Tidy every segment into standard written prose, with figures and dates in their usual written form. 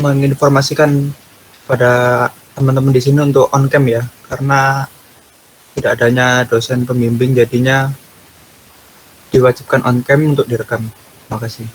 menginformasikan pada teman-teman di sini untuk on cam ya, karena tidak adanya dosen pembimbing jadinya diwajibkan on cam untuk direkam. Terima kasih.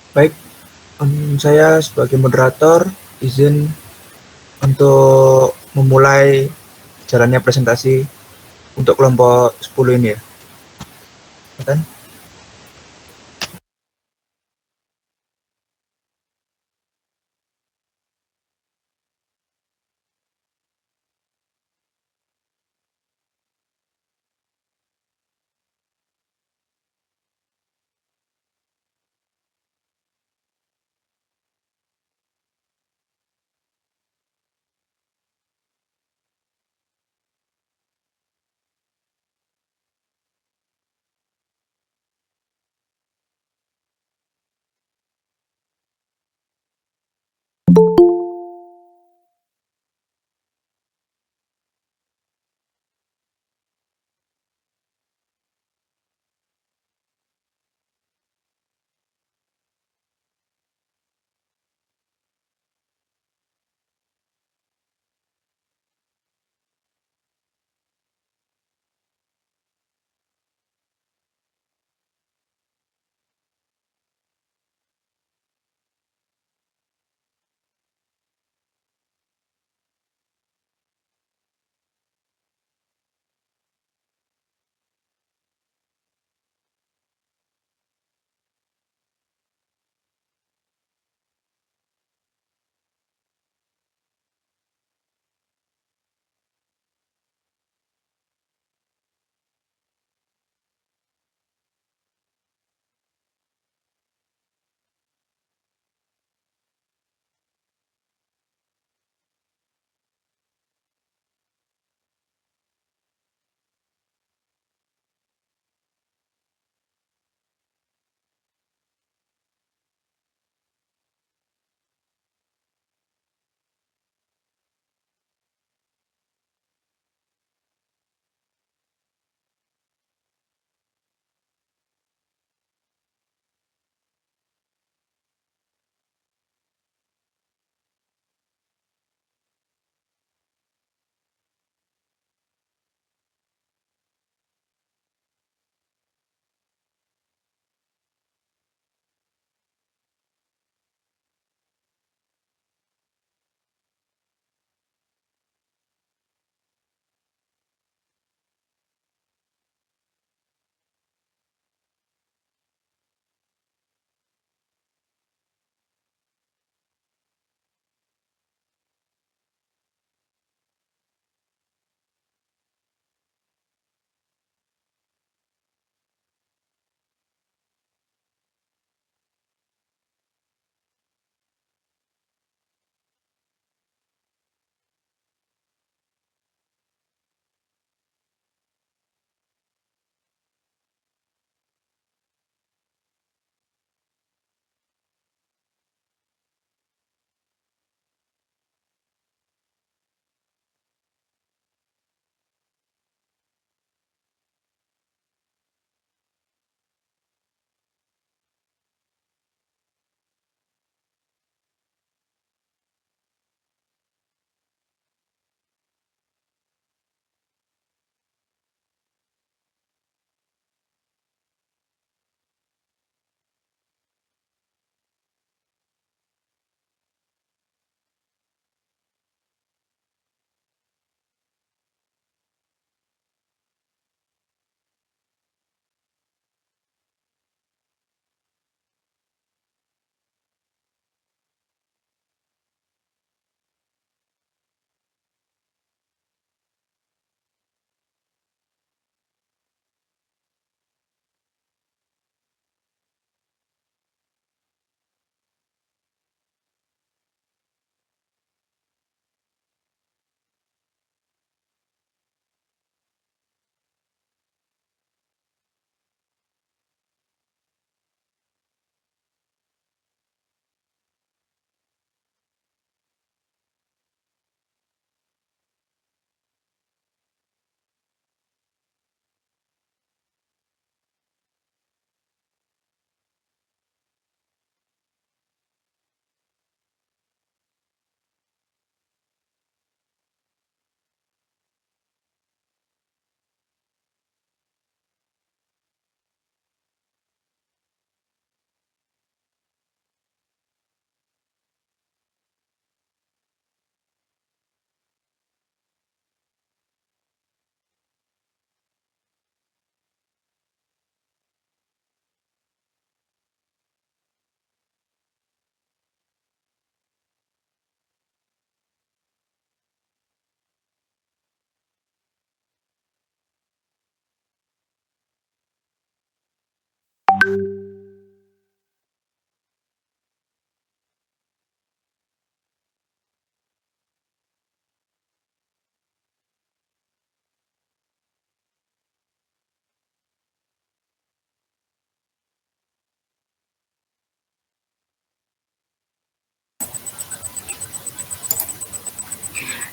Baik, saya sebagai moderator izin untuk memulai jalannya presentasi untuk kelompok 10 ini ya. Kan?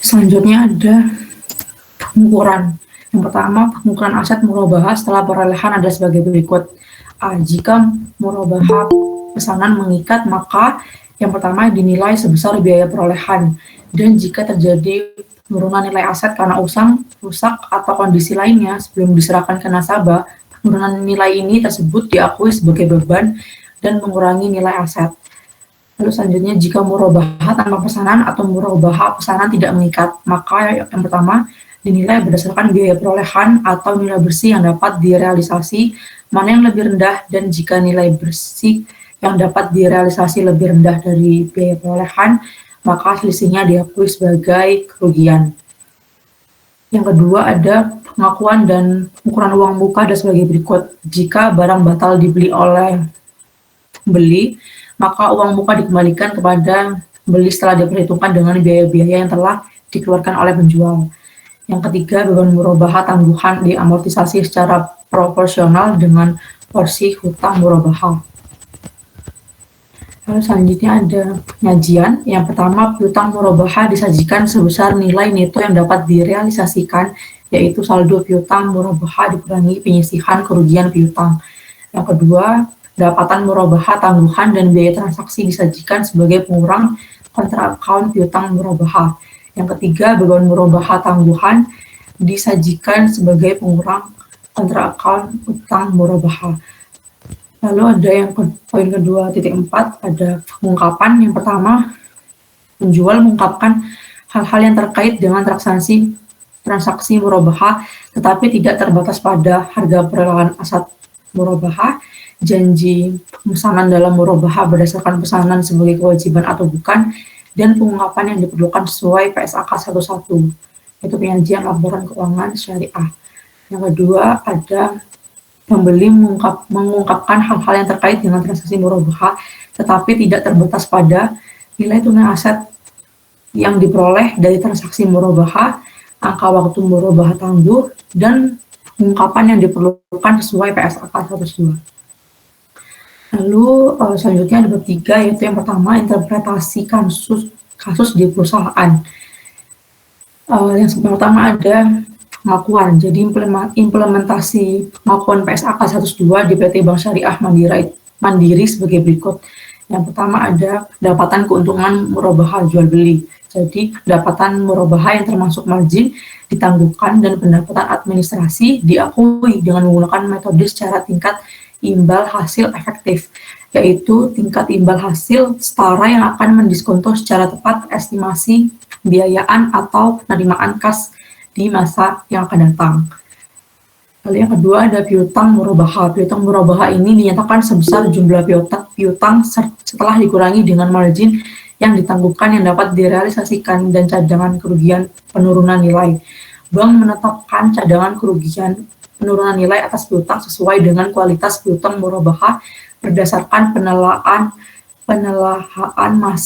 Selanjutnya ada pengukuran. Yang pertama, pengukuran aset murabahah setelah perolehan ada sebagai berikut. Jika murabahah pesanan mengikat, maka yang pertama dinilai sebesar biaya perolehan. Dan jika terjadi penurunan nilai aset karena usang, rusak, atau kondisi lainnya sebelum diserahkan ke nasabah, penurunan nilai ini tersebut diakui sebagai beban dan mengurangi nilai aset. Lalu selanjutnya, jika murabahah tanpa pesanan atau murabahah pesanan tidak mengikat, maka yang pertama dinilai berdasarkan biaya perolehan atau nilai bersih yang dapat direalisasi, mana yang lebih rendah, dan jika nilai bersih yang dapat direalisasi lebih rendah dari biaya perolehan, maka selisihnya diakui sebagai kerugian. Yang kedua ada pengakuan dan ukuran uang muka dan sebagai berikut. Jika barang batal dibeli oleh beli, maka uang muka dikembalikan kepada beli setelah diperhitungkan dengan biaya-biaya yang telah dikeluarkan oleh penjual. Yang ketiga, beban murabahah tangguhan diamortisasi secara proporsional dengan porsi hutang murabahah. Lalu selanjutnya ada penyajian. Yang pertama, piutang murabahah disajikan sebesar nilai neto yang dapat direalisasikan, yaitu saldo piutang murabahah dikurangi penyisihan kerugian piutang. Yang kedua, pendapatan murabahah tangguhan dan biaya transaksi disajikan sebagai pengurang kontra account piutang murabahah. Yang ketiga, beban murabahah tangguhan disajikan sebagai pengurang kontra account utang murabahah. Lalu ada yang poin kedua, titik 4, ada pengungkapan. Yang pertama, penjual mengungkapkan hal-hal yang terkait dengan transaksi murabahah, tetapi tidak terbatas pada harga perolehan aset murabahah, janji pemesanan dalam murabahah berdasarkan pesanan sebagai kewajiban atau bukan, dan pengungkapan yang diperlukan sesuai PSAK 11, yaitu penyajian laporan keuangan syariah. Yang kedua ada pembeli mengungkapkan hal-hal yang terkait dengan transaksi murabahah, tetapi tidak terbatas pada nilai tunai aset yang diperoleh dari transaksi murabahah, angka waktu murabahah tangguh, dan pengungkapan yang diperlukan sesuai PSAK 102. Lalu selanjutnya ada bab 3, yaitu yang pertama interpretasi kasus di perusahaan. Yang pertama ada pengakuan. Jadi implementasi pengakuan PSAK 102 di PT Bank Syariah Mandiri sebagai berikut. Yang pertama ada pendapatan keuntungan murabahah jual beli. Jadi pendapatan murabahah yang termasuk margin ditangguhkan dan pendapatan administrasi diakui dengan menggunakan metode secara tingkat imbal hasil efektif, yaitu tingkat imbal hasil setara yang akan mendiskonto secara tepat estimasi pembiayaan atau penerimaan kas di masa yang akan datang. Lalu yang kedua ada piutang murabahah. Piutang murabahah ini dinyatakan sebesar jumlah piutang setelah dikurangi dengan margin yang ditangguhkan yang dapat direalisasikan dan cadangan kerugian penurunan nilai. Bank menetapkan cadangan kerugian penurunan nilai atas piutang sesuai dengan kualitas piutang murabahah berdasarkan penelahan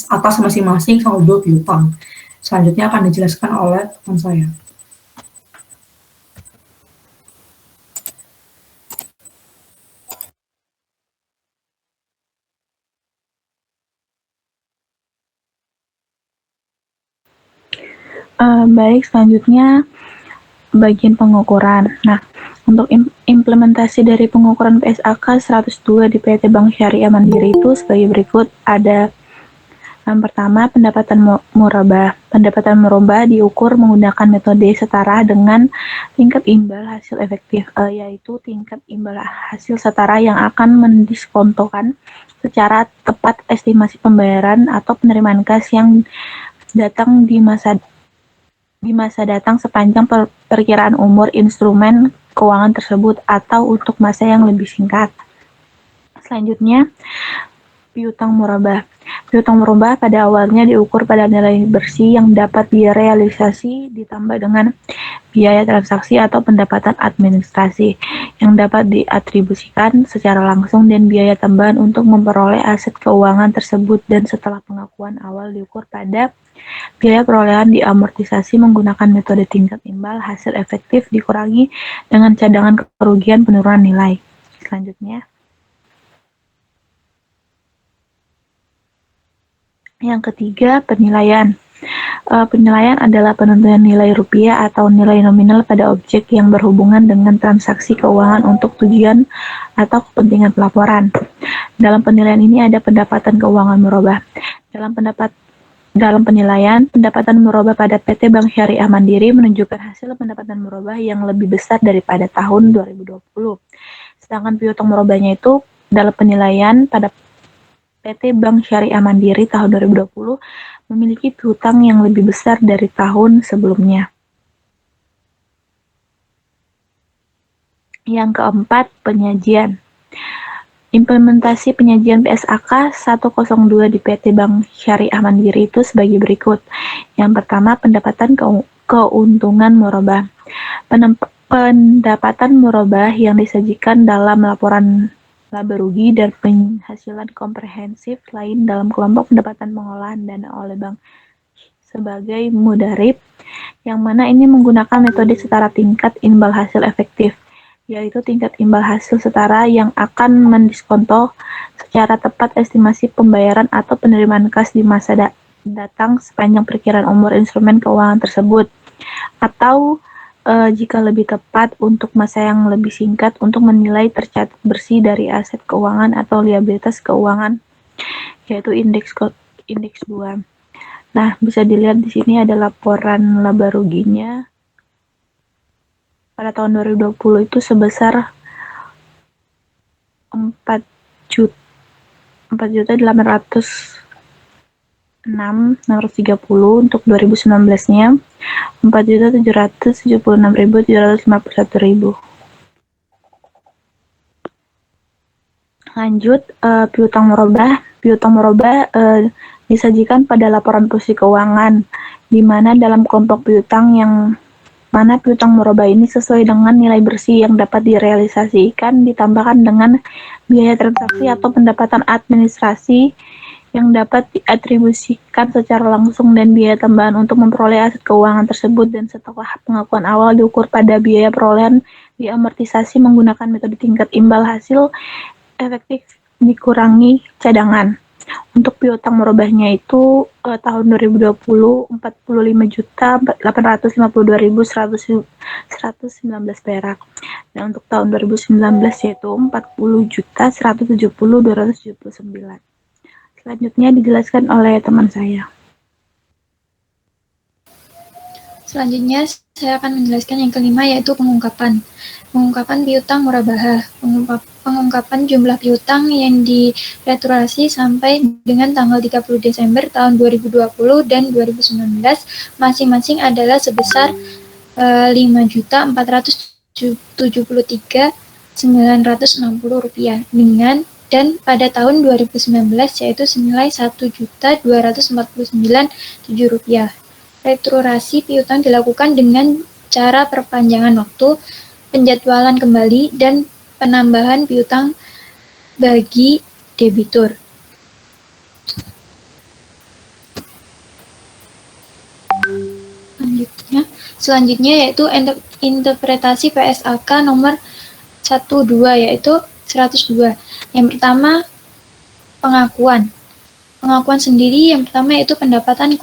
atas masing-masing saldo piutang. Selanjutnya akan dijelaskan oleh teman saya. Baik, selanjutnya bagian pengukuran. Nah, untuk implementasi dari pengukuran PSAK 102 di PT Bank Syariah Mandiri itu sebagai berikut. Ada yang pertama, pendapatan murabah. Pendapatan murabah diukur menggunakan metode setara dengan tingkat imbal hasil efektif, yaitu tingkat imbal hasil setara yang akan mendiskontokan secara tepat estimasi pembayaran atau penerimaan kas yang datang di masa datang sepanjang perkiraan umur instrumen keuangan tersebut atau untuk masa yang lebih singkat. Selanjutnya, Piutang murabah. Piutang murabah pada awalnya diukur pada nilai bersih yang dapat direalisasi ditambah dengan biaya transaksi atau pendapatan administrasi yang dapat diatribusikan secara langsung dan biaya tambahan untuk memperoleh aset keuangan tersebut, dan setelah pengakuan awal diukur pada biaya perolehan diamortisasi menggunakan metode tingkat imbal hasil efektif dikurangi dengan cadangan kerugian penurunan nilai. Selanjutnya, yang ketiga, penilaian. Penilaian adalah penentuan nilai rupiah atau nilai nominal pada objek yang berhubungan dengan transaksi keuangan untuk tujuan atau kepentingan pelaporan. Dalam penilaian ini ada pendapatan keuangan murabah. Dalam penilaian, pendapatan murabah pada PT Bank Syariah Mandiri menunjukkan hasil pendapatan murabah yang lebih besar daripada tahun 2020. Sedangkan piutang murabahnya itu dalam penilaian pada PT Bank Syariah Mandiri tahun 2020 memiliki piutang yang lebih besar dari tahun sebelumnya. Yang keempat, penyajian. Implementasi penyajian PSAK 102 di PT Bank Syariah Mandiri itu sebagai berikut. Yang pertama, pendapatan keuntungan murabah. Pendapatan murabah yang disajikan dalam laporan laba rugi dan penghasilan komprehensif lain dalam kelompok pendapatan pengolahan dana oleh bank sebagai mudarib, yang mana ini menggunakan metode setara tingkat imbal hasil efektif, yaitu tingkat imbal hasil setara yang akan mendiskonto secara tepat estimasi pembayaran atau penerimaan kas di masa datang sepanjang perkiraan umur instrumen keuangan tersebut, atau jika lebih tepat untuk masa yang lebih singkat untuk menilai tercatat bersih dari aset keuangan atau liabilitas keuangan, yaitu indeks 2. Nah, bisa dilihat di sini ada laporan laba ruginya pada tahun 2020 itu sebesar 4.806.630 untuk 2019-nya 4.776.751.000. Lanjut, piutang murabah. Piutang murabah disajikan pada laporan posisi keuangan, di mana dalam kelompok piutang yang mana piutang murabah ini sesuai dengan nilai bersih yang dapat direalisasikan ditambahkan dengan biaya transaksi atau pendapatan administrasi yang dapat diatribusikan secara langsung dan biaya tambahan untuk memperoleh aset keuangan tersebut, dan setelah pengakuan awal diukur pada biaya perolehan diamortisasi menggunakan metode tingkat imbal hasil efektif dikurangi cadangan. Untuk piutang murabahnya itu tahun 2020 45.852.119 perak, dan untuk tahun 2019 yaitu 40.170.279. Selanjutnya dijelaskan oleh teman saya. Selanjutnya, saya akan menjelaskan yang kelima, yaitu pengungkapan. Pengungkapan piutang murabah. Pengungkapan jumlah piutang yang direturasi sampai dengan tanggal 30 Desember tahun 2020 dan 2019 masing-masing adalah sebesar Rp5.473.960 dan pada tahun 2019 yaitu senilai Rp1.249.007. Returasi piutang dilakukan dengan cara perpanjangan waktu, penjadwalan kembali, dan penambahan piutang bagi debitur. Selanjutnya yaitu interpretasi PSAK nomor 12 yaitu 102. Yang pertama, pengakuan. Pengakuan sendiri yang pertama yaitu pendapatan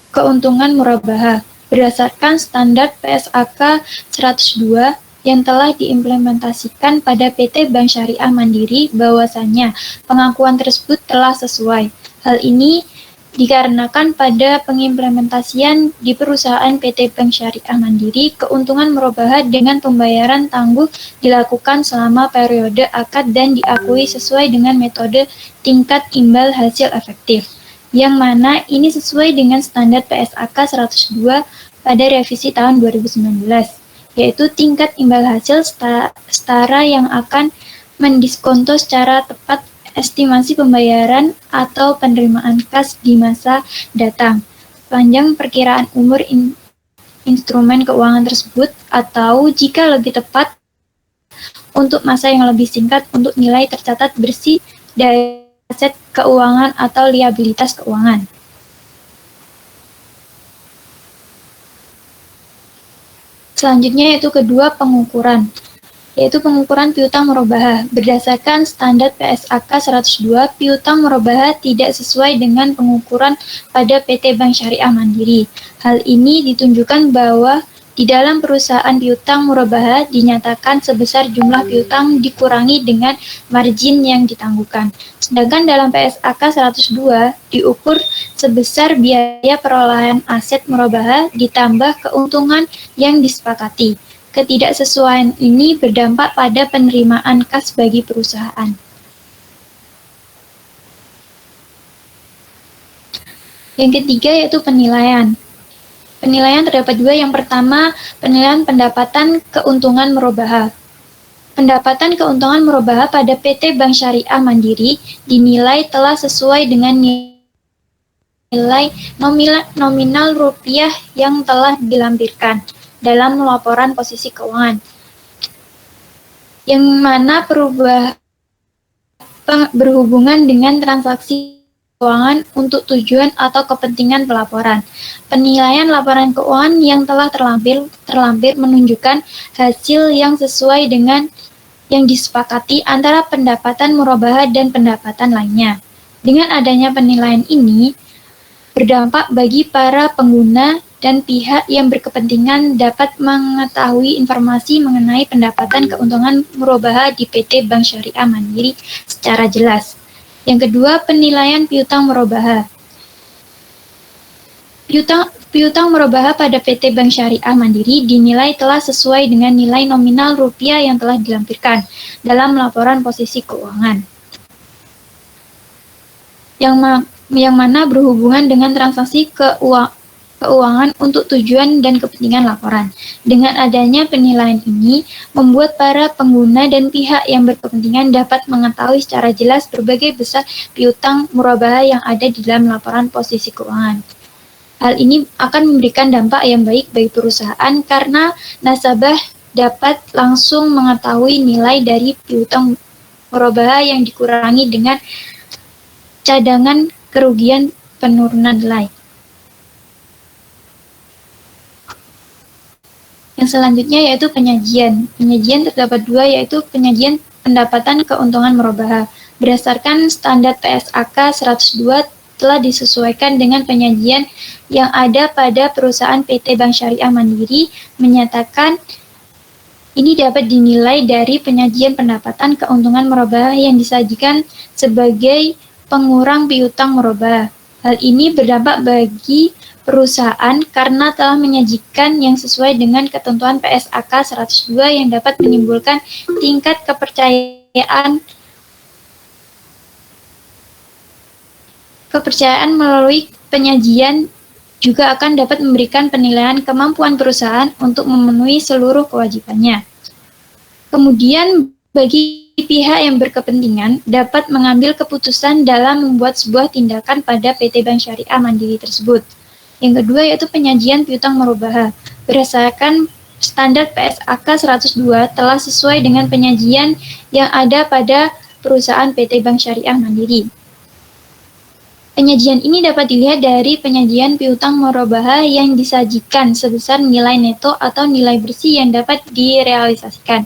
keuntungan murabah berdasarkan standar PSAK 102 yang telah diimplementasikan pada PT Bank Syariah Mandiri, bahwasannya pengakuan tersebut telah sesuai. Hal ini dikarenakan pada pengimplementasian di perusahaan PT Bank Syariah Mandiri, keuntungan murabah dengan pembayaran tangguh dilakukan selama periode akad dan diakui sesuai dengan metode tingkat imbal hasil efektif, yang mana ini sesuai dengan standar PSAK 102 pada revisi tahun 2019, yaitu tingkat imbal hasil setara yang akan mendiskonto secara tepat estimasi pembayaran atau penerimaan kas di masa datang, sepanjang perkiraan umur instrumen keuangan tersebut, atau jika lebih tepat, untuk masa yang lebih singkat untuk nilai tercatat bersih dari aset keuangan atau liabilitas keuangan. Selanjutnya yaitu kedua, pengukuran, yaitu pengukuran piutang murabahah. Berdasarkan standar PSAK 102, piutang murabahah tidak sesuai dengan pengukuran pada PT Bank Syariah Mandiri. Hal ini ditunjukkan bahwa di dalam perusahaan piutang murabahah dinyatakan sebesar jumlah piutang dikurangi dengan margin yang ditangguhkan. Sedangkan dalam PSAK 102 diukur sebesar biaya perolehan aset murabahah ditambah keuntungan yang disepakati. Ketidaksesuaian ini berdampak pada penerimaan kas bagi perusahaan. Yang ketiga yaitu penilaian. Penilaian terdapat dua. Yang pertama, penilaian pendapatan keuntungan murabahah. Pendapatan keuntungan murabahah pada PT Bank Syariah Mandiri dinilai telah sesuai dengan nilai nominal rupiah yang telah dilampirkan dalam laporan posisi keuangan, yang mana berhubungan dengan transaksi keuangan untuk tujuan atau kepentingan pelaporan. Penilaian laporan keuangan yang telah terlampir menunjukkan hasil yang sesuai dengan yang disepakati antara pendapatan murabahah dan pendapatan lainnya. Dengan adanya penilaian ini, berdampak bagi para pengguna dan pihak yang berkepentingan dapat mengetahui informasi mengenai pendapatan keuntungan murabahah di PT Bank Syariah Mandiri secara jelas. Yang kedua, penilaian piutang murabahah. Piutang murabahah pada PT Bank Syariah Mandiri dinilai telah sesuai dengan nilai nominal rupiah yang telah dilampirkan dalam laporan posisi keuangan, yang mana berhubungan dengan transaksi keuangan untuk tujuan dan kepentingan laporan. Dengan adanya penilaian ini, membuat para pengguna dan pihak yang berkepentingan dapat mengetahui secara jelas berbagai besar piutang murabahah yang ada di dalam laporan posisi keuangan. Hal ini akan memberikan dampak yang baik bagi perusahaan karena nasabah dapat langsung mengetahui nilai dari piutang murabahah yang dikurangi dengan cadangan kerugian penurunan nilai. Yang selanjutnya yaitu penyajian. Penyajian terdapat dua, yaitu penyajian pendapatan keuntungan murabahah. Berdasarkan standar PSAK 102 telah disesuaikan dengan penyajian yang ada pada perusahaan PT Bank Syariah Mandiri, menyatakan ini dapat dinilai dari penyajian pendapatan keuntungan murabahah yang disajikan sebagai pengurang piutang murabahah. Hal ini berdampak bagi perusahaan karena telah menyajikan yang sesuai dengan ketentuan PSAK 102 yang dapat menimbulkan tingkat kepercayaan melalui penyajian juga akan dapat memberikan penilaian kemampuan perusahaan untuk memenuhi seluruh kewajibannya. Kemudian bagi pihak yang berkepentingan dapat mengambil keputusan dalam membuat sebuah tindakan pada PT Bank Syariah Mandiri tersebut. Yang kedua yaitu penyajian piutang murabahah. Berdasarkan standar PSAK 102 telah sesuai dengan penyajian yang ada pada perusahaan PT Bank Syariah Mandiri. Penyajian ini dapat dilihat dari penyajian piutang murabahah yang disajikan sebesar nilai neto atau nilai bersih yang dapat direalisasikan.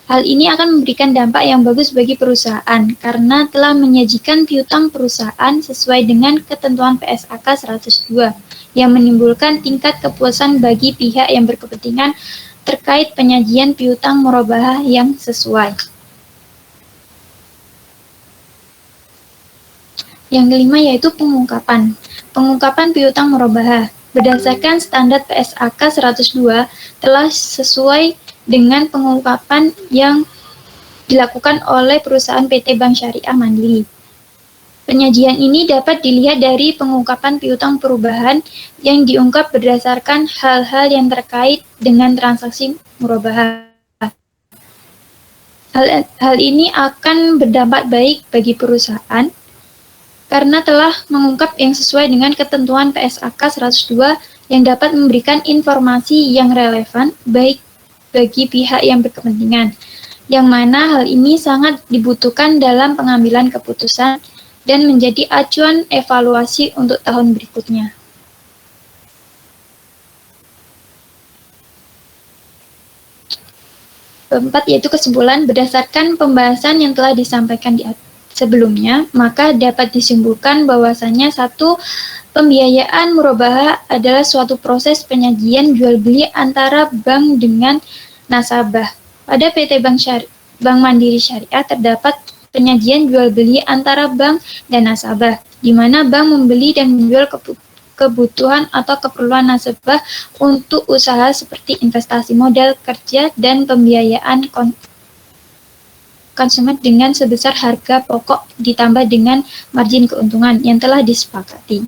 Hal ini akan memberikan dampak yang bagus bagi perusahaan karena telah menyajikan piutang perusahaan sesuai dengan ketentuan PSAK 102 yang menimbulkan tingkat kepuasan bagi pihak yang berkepentingan terkait penyajian piutang murabahah yang sesuai. Yang kelima yaitu pengungkapan. Pengungkapan piutang murabahah. Berdasarkan standar PSAK 102 telah sesuai dengan pengungkapan yang dilakukan oleh perusahaan PT Bank Syariah Mandiri. Penyajian ini dapat dilihat dari pengungkapan piutang perubahan yang diungkap berdasarkan hal-hal yang terkait dengan transaksi murabahah. Hal ini akan berdampak baik bagi perusahaan karena telah mengungkap yang sesuai dengan ketentuan PSAK 102 yang dapat memberikan informasi yang relevan baik bagi pihak yang berkepentingan, yang mana hal ini sangat dibutuhkan dalam pengambilan keputusan dan menjadi acuan evaluasi untuk tahun berikutnya. Keempat, yaitu kesimpulan. Berdasarkan pembahasan yang telah disampaikan di sebelumnya, maka dapat disimpulkan bahwasannya satu, pembiayaan murabahah adalah suatu proses penyajian jual beli antara bank dengan nasabah. Pada PT Bank Mandiri Syariah terdapat penyajian jual beli antara bank dan nasabah, di mana bank membeli dan menjual kebutuhan atau keperluan nasabah untuk usaha seperti investasi modal kerja dan pembiayaan konsumen dengan sebesar harga pokok ditambah dengan margin keuntungan yang telah disepakati.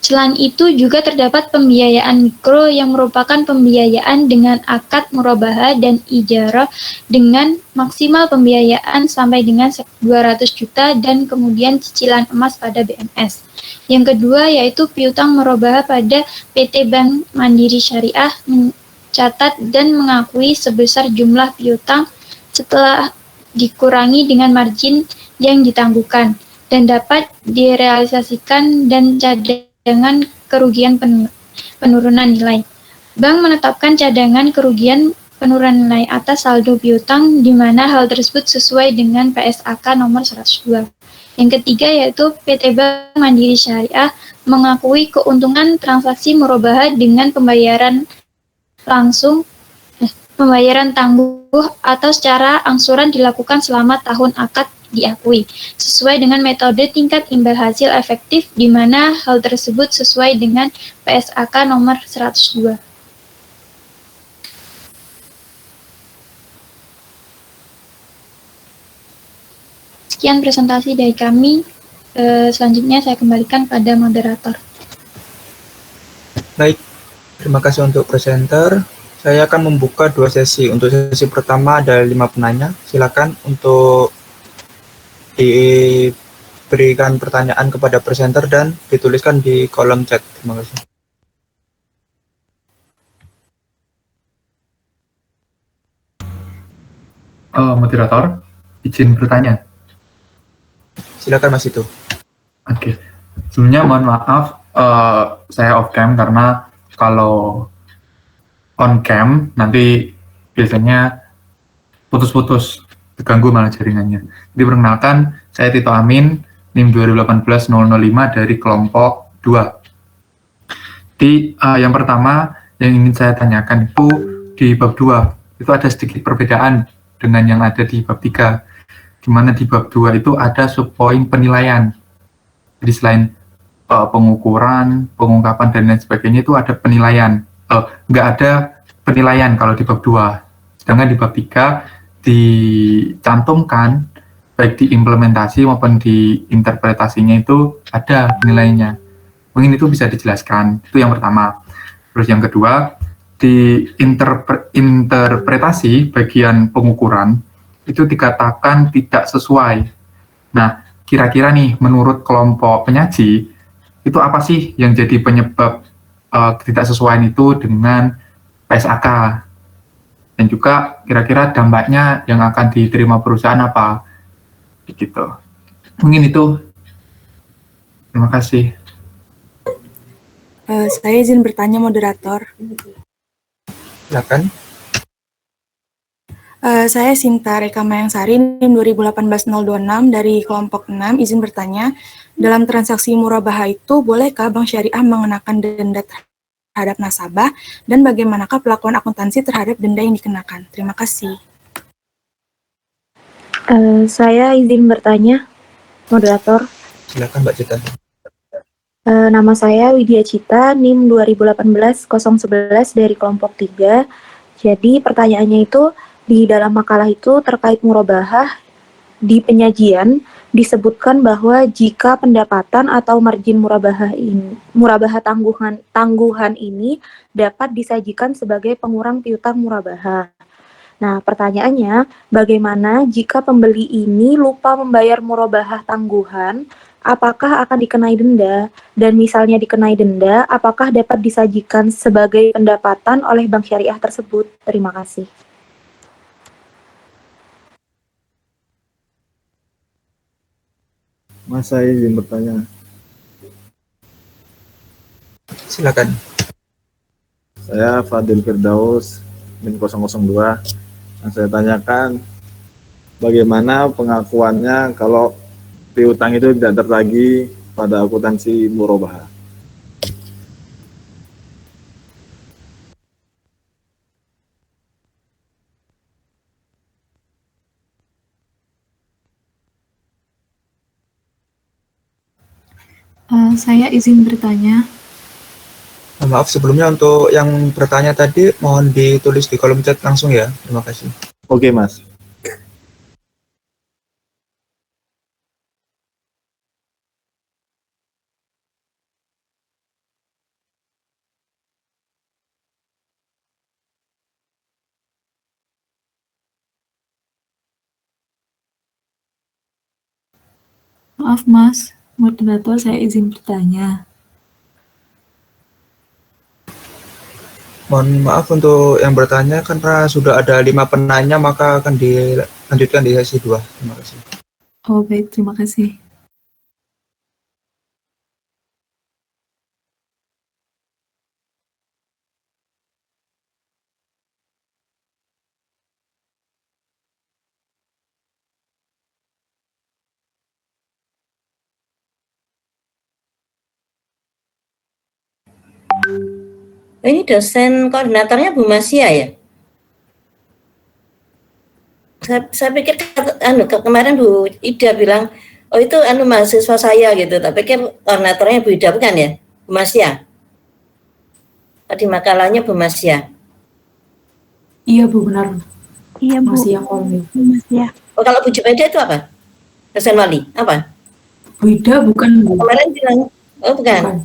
Selain itu juga terdapat pembiayaan mikro yang merupakan pembiayaan dengan akad murabahah dan ijarah dengan maksimal pembiayaan sampai dengan 200 juta dan kemudian cicilan emas pada BMS. Yang kedua yaitu piutang murabahah pada PT Bank Mandiri Syariah mencatat dan mengakui sebesar jumlah piutang setelah dikurangi dengan margin yang ditangguhkan dan dapat direalisasikan dan cadangan kerugian penurunan nilai. Bank menetapkan cadangan kerugian penurunan nilai atas saldo piutang di mana hal tersebut sesuai dengan PSAK nomor 102. Yang ketiga yaitu PT Bank Mandiri Syariah mengakui keuntungan transaksi murabahah dengan pembayaran tangguh atau secara angsuran dilakukan selama tahun akad diakui, sesuai dengan metode tingkat imbal hasil efektif di mana hal tersebut sesuai dengan PSAK nomor 102. Sekian presentasi dari kami. Selanjutnya saya kembalikan pada moderator. Baik, terima kasih untuk presenter. Saya akan membuka 2 sesi. Untuk sesi pertama ada 5 penanya. Silakan untuk diberikan pertanyaan kepada presenter dan dituliskan di kolom chat. Terima kasih. Moderator, izin bertanya. Silakan Mas Itu. Oke. Sebelumnya mohon maaf, saya off cam karena kalau on cam nanti biasanya putus-putus, terganggu malah jaringannya. Jadi perkenalkan, saya Tito Amin, NIM 2018-005 dari kelompok 2. Yang pertama yang ingin saya tanyakan itu di bab 2, itu ada sedikit perbedaan dengan yang ada di bab 3. Di mana di bab 2 itu ada subpoin penilaian. Jadi selain pengukuran, pengungkapan, dan lain sebagainya itu ada penilaian. Nggak ada penilaian kalau di bab 2. Sedangkan di bab 3 dicantumkan, baik di implementasi maupun di interpretasinya itu ada penilaiannya. Mungkin itu bisa dijelaskan. Itu yang pertama. Terus yang kedua, di interpretasi bagian pengukuran, itu dikatakan tidak sesuai. Nah, kira-kira nih menurut kelompok penyaji, itu apa sih yang jadi penyebab ketidaksesuaian itu dengan PSAK? Dan juga kira-kira dampaknya yang akan diterima perusahaan apa? Begitu. Mungkin itu. Terima kasih. Saya izin bertanya moderator. Silakan. Saya Sinta Reka Mayangsari, NIM 2018-026 dari kelompok 6, izin bertanya, dalam transaksi murabahah itu, bolehkah Bank Syariah mengenakan denda terhadap nasabah, dan bagaimanakah pelakuan akuntansi terhadap denda yang dikenakan? Terima kasih. Saya izin bertanya, moderator. Silakan Mbak Cita. Nama saya Widya Cita, NIM 2018-011 dari kelompok 3. Jadi pertanyaannya itu, di dalam makalah itu terkait murabahah di penyajian disebutkan bahwa jika pendapatan atau margin murabahah tangguhan ini dapat disajikan sebagai pengurang piutang murabahah. Nah, pertanyaannya, bagaimana jika pembeli ini lupa membayar murabahah tangguhan, apakah akan dikenai denda? Dan misalnya dikenai denda, apakah dapat disajikan sebagai pendapatan oleh bank syariah tersebut? Terima kasih. Mas, saya izin bertanya. Silakan. Saya Fadil Firdaus, NIM 002. Yang saya tanyakan, bagaimana pengakuannya kalau piutang itu tidak tertagih pada akuntansi murabahah? Saya izin bertanya. Maaf sebelumnya untuk yang bertanya tadi mohon ditulis di kolom chat langsung ya. Terima kasih. Oke, Mas. Maaf Mas, moderator saya izin bertanya. Mohon maaf untuk yang bertanya karena sudah ada 5 penanya maka akan dilanjutkan di sesi 2. Terima kasih. Oh baik, terima kasih. Ini dosen koordinatornya Bu Masia ya? Saya pikir kemarin Bu Ida bilang, oh itu mahasiswa saya gitu. Tak pikir koordinatornya Bu Ida, bukan ya? Bu Masia. Tadi makalahnya Bu Masia. Iya Bu, benar. Iya Bu. Masih yang koordinator. Ya. Oh kalau Bu Jubaida itu apa? Dosen wali, apa? Bu Ida bukan Bu. Kemarin bilang, oh bukan.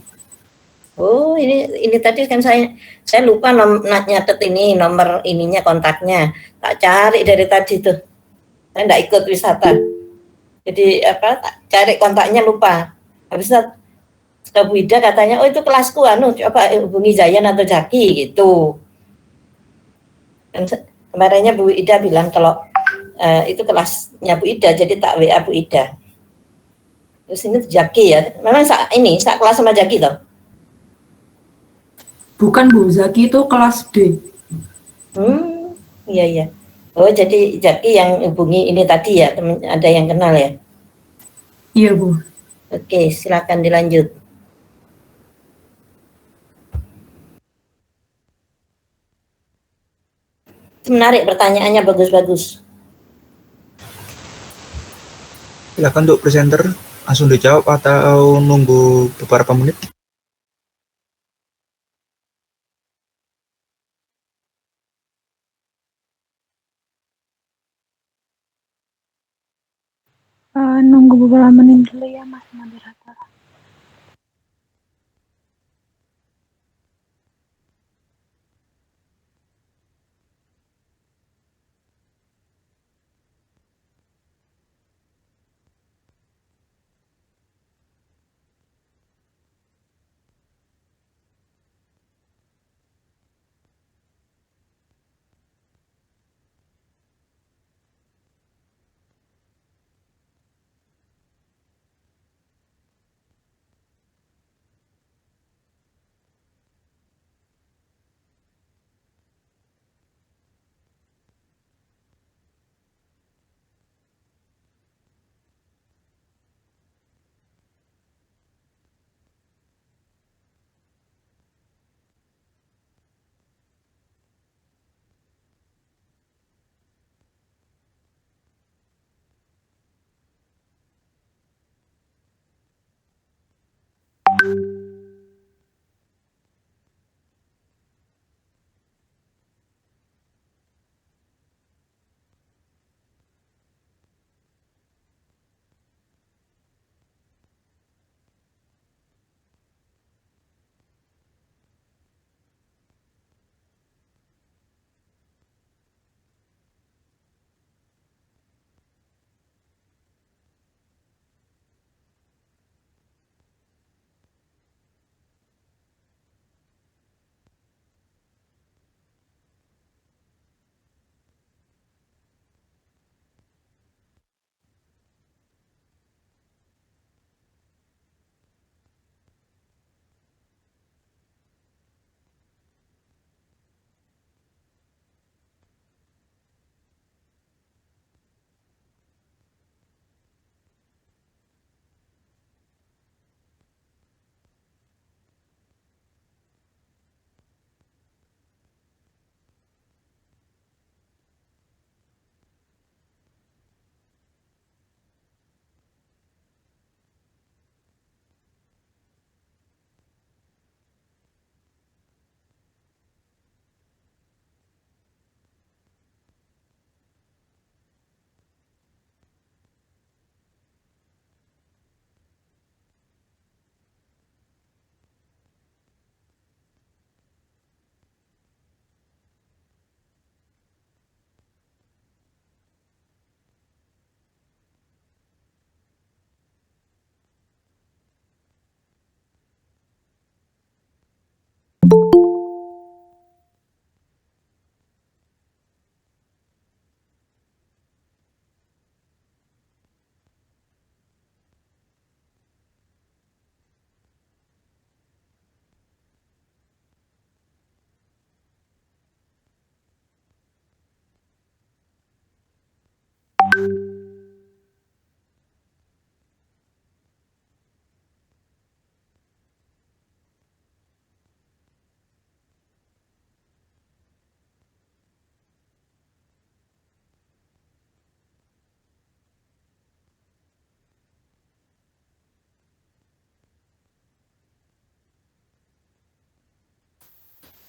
Oh ini tadi kan saya lupa nyatet ini nomor ininya kontaknya. Tak cari dari tadi tuh. Saya enggak ikut wisata. Jadi tak cari kontaknya lupa. Habis itu ke Bu Ida katanya, oh itu kelasku coba hubungi Zayan atau Jaki gitu. Dan kemarinnya Bu Ida bilang kalau itu kelasnya Bu Ida, jadi tak WA Bu Ida. Terus ini Jaki ya. Memang ini kelas sama Jaki toh? Bukan Bu, Zaki itu kelas D. Iya. Oh, jadi Jaki yang hubungi ini tadi ya, ada yang kenal ya? Iya, Bu. Oke, silakan dilanjut. Menarik pertanyaannya, bagus-bagus. Silakan untuk presenter langsung dijawab atau nunggu beberapa menit. Nunggu beberapa menit dulu ya Mas moderator.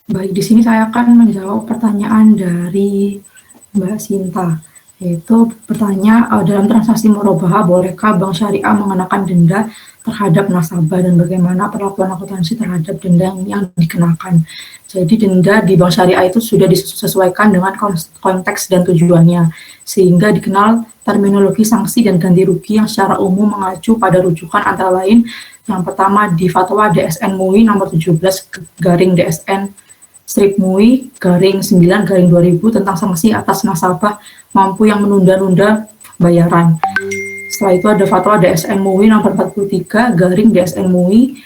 Baik, di sini saya akan menjawab pertanyaan dari Mbak Sinta, yaitu bertanya, dalam transaksi murabahah bolehkah bank syariah mengenakan denda terhadap nasabah dan bagaimana perlakuan akuntansi terhadap denda yang dikenakan. Jadi denda di bank syariah itu sudah disesuaikan dengan konteks dan tujuannya, sehingga dikenal terminologi sanksi dan ganti rugi yang secara umum mengacu pada rujukan antara lain yang pertama di Fatwa DSN MUI nomor 17 garing DSN strip MUI garing 9 garing 2000 tentang sanksi atas nasabah mampu yang menunda-nunda bayaran. Setelah itu ada Fatwa DSN MUI nomor 43 garing DSN MUI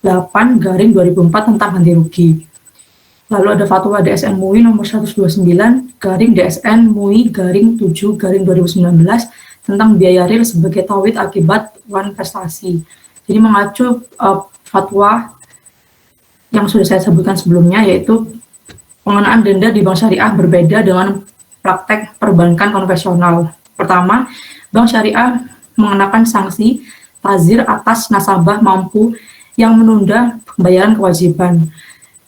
8 garing 2004 tentang ganti rugi. Lalu ada Fatwa DSN MUI nomor 129 garing DSN MUI garing 7 garing 2019 tentang biaya real sebagai tauhid akibat wan prestasi. Jadi mengacu fatwa yang sudah saya sebutkan sebelumnya, yaitu pengenaan denda di bank syariah berbeda dengan praktek perbankan konvensional. Pertama, bank syariah mengenakan sanksi tazir atas nasabah mampu yang menunda pembayaran kewajiban.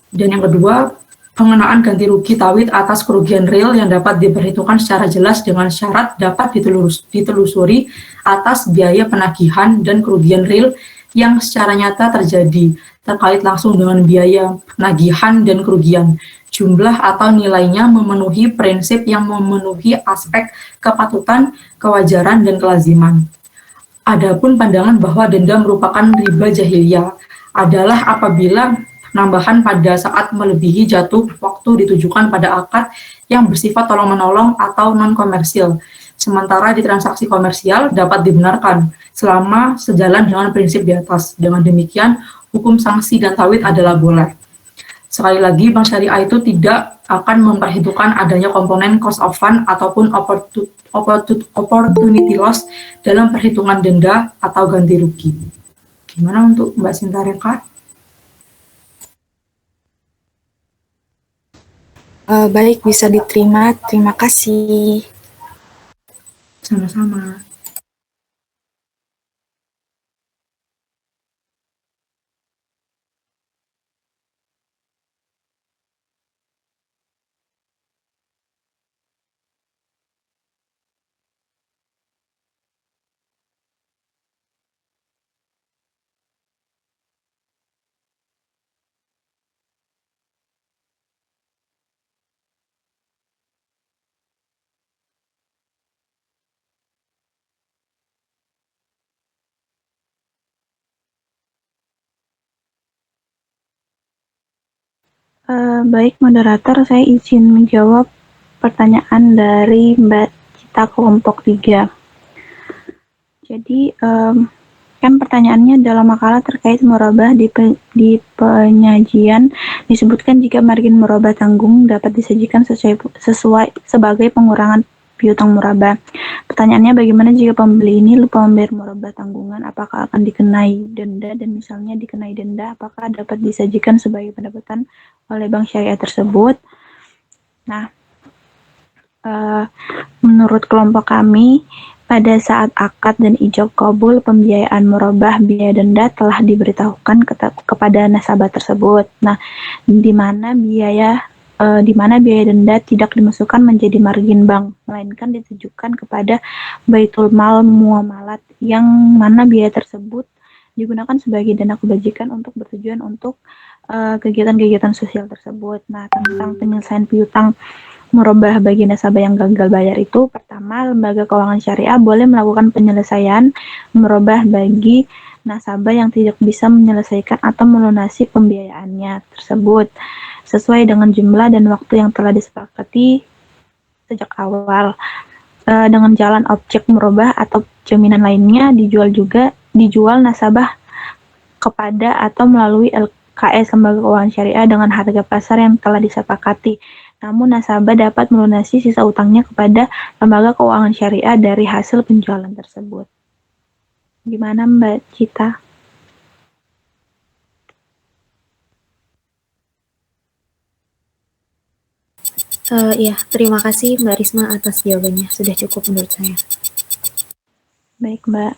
Dan yang kedua, pengenaan ganti rugi tauhid atas kerugian real yang dapat diperhitungkan secara jelas dengan syarat dapat ditelusuri atas biaya penagihan dan kerugian real yang secara nyata terjadi, terkait langsung dengan biaya penagihan dan kerugian. Jumlah atau nilainya memenuhi prinsip yang memenuhi aspek kepatutan, kewajaran, dan kelaziman. Adapun pandangan bahwa denda merupakan riba jahiliyah adalah apabila penambahan pada saat melebihi jatuh waktu ditujukan pada akad yang bersifat tolong-menolong atau non-komersil. Sementara di transaksi komersial dapat dibenarkan selama sejalan dengan prinsip di atas. Dengan demikian, hukum sanksi dan tauhid adalah boleh. Sekali lagi, bank syariah itu tidak akan memperhitungkan adanya komponen cost of fund ataupun opportunity loss dalam perhitungan denda atau ganti rugi. Gimana untuk Mbak Sinta Reka? Baik, bisa diterima. Terima kasih. Sama-sama. Baik, moderator, saya izin menjawab pertanyaan dari Mbak Cita kelompok 3. Jadi, kan pertanyaannya dalam makalah terkait murabah di penyajian disebutkan jika margin murabah tanggung dapat disajikan sesuai sebagai pengurangan piutang murabah. Pertanyaannya, bagaimana jika pembeli ini lupa membayar murabah tanggungan? Apakah akan dikenai denda? Dan misalnya dikenai denda, apakah dapat disajikan sebagai pendapatan oleh bank syariah tersebut? Nah, menurut kelompok kami, pada saat akad dan ijab kabul pembiayaan murabah biaya denda telah diberitahukan kepada nasabah tersebut. Nah, di mana biaya denda tidak dimasukkan menjadi margin bank, melainkan ditujukan kepada Baitul Mal Muamalat, yang mana biaya tersebut digunakan sebagai dana kebajikan untuk bertujuan untuk kegiatan-kegiatan sosial tersebut. Nah, tentang penyelesaian piutang murabah bagi nasabah yang gagal bayar itu, pertama, lembaga keuangan syariah boleh melakukan penyelesaian murabah bagi nasabah yang tidak bisa menyelesaikan atau melunasi pembiayaannya tersebut sesuai dengan jumlah dan waktu yang telah disepakati sejak awal. Dengan jalan objek murabah atau jaminan lainnya dijual nasabah kepada atau melalui LKS lembaga keuangan syariah dengan harga pasar yang telah disepakati. Namun nasabah dapat melunasi sisa utangnya kepada lembaga keuangan syariah dari hasil penjualan tersebut. Gimana Mbak Cita? Iya, terima kasih Mbak Risma atas jawabannya. Sudah cukup menurut saya. Baik, Mbak.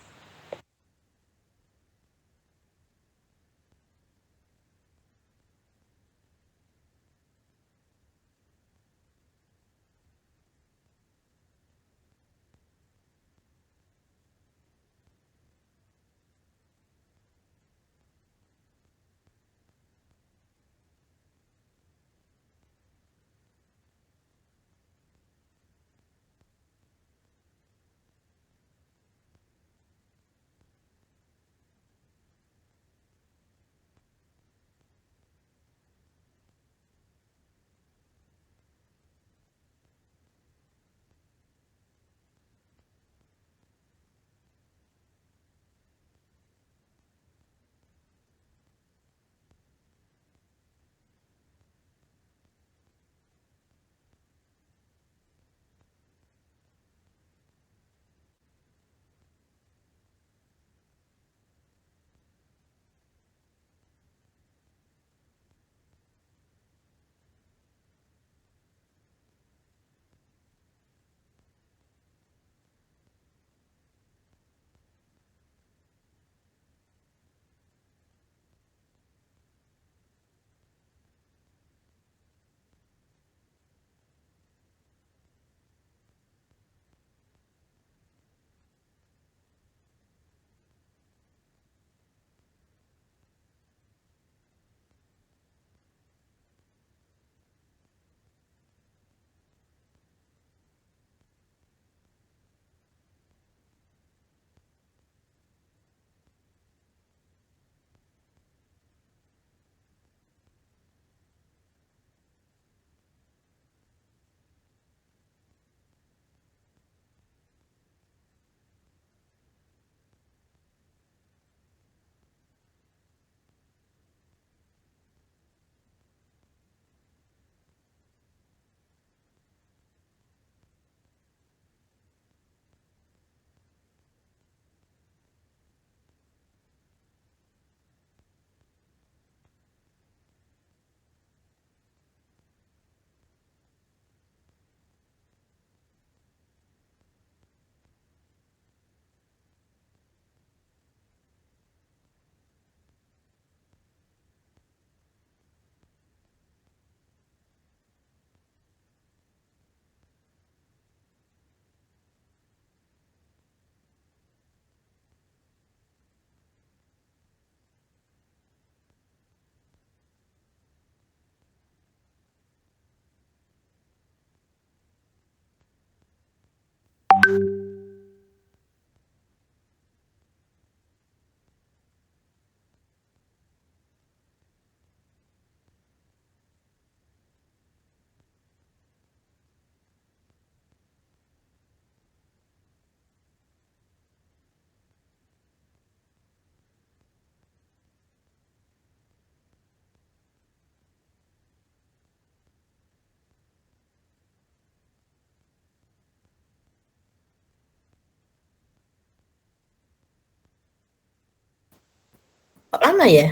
Kok lama ya?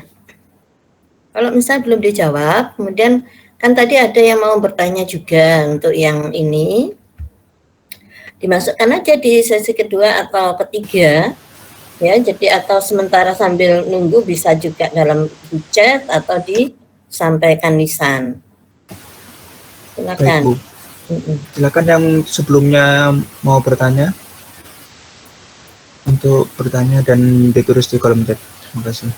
Kalau misalnya belum dijawab, kemudian kan tadi ada yang mau bertanya juga untuk yang ini, dimasukkan aja di sesi kedua atau ketiga, ya. Jadi atau sementara sambil nunggu bisa juga dalam chat atau disampaikan lisan. Baik, Silakan. Bu. Silakan yang sebelumnya mau bertanya untuk bertanya dan ditulis di kolom chat. Terima kasih.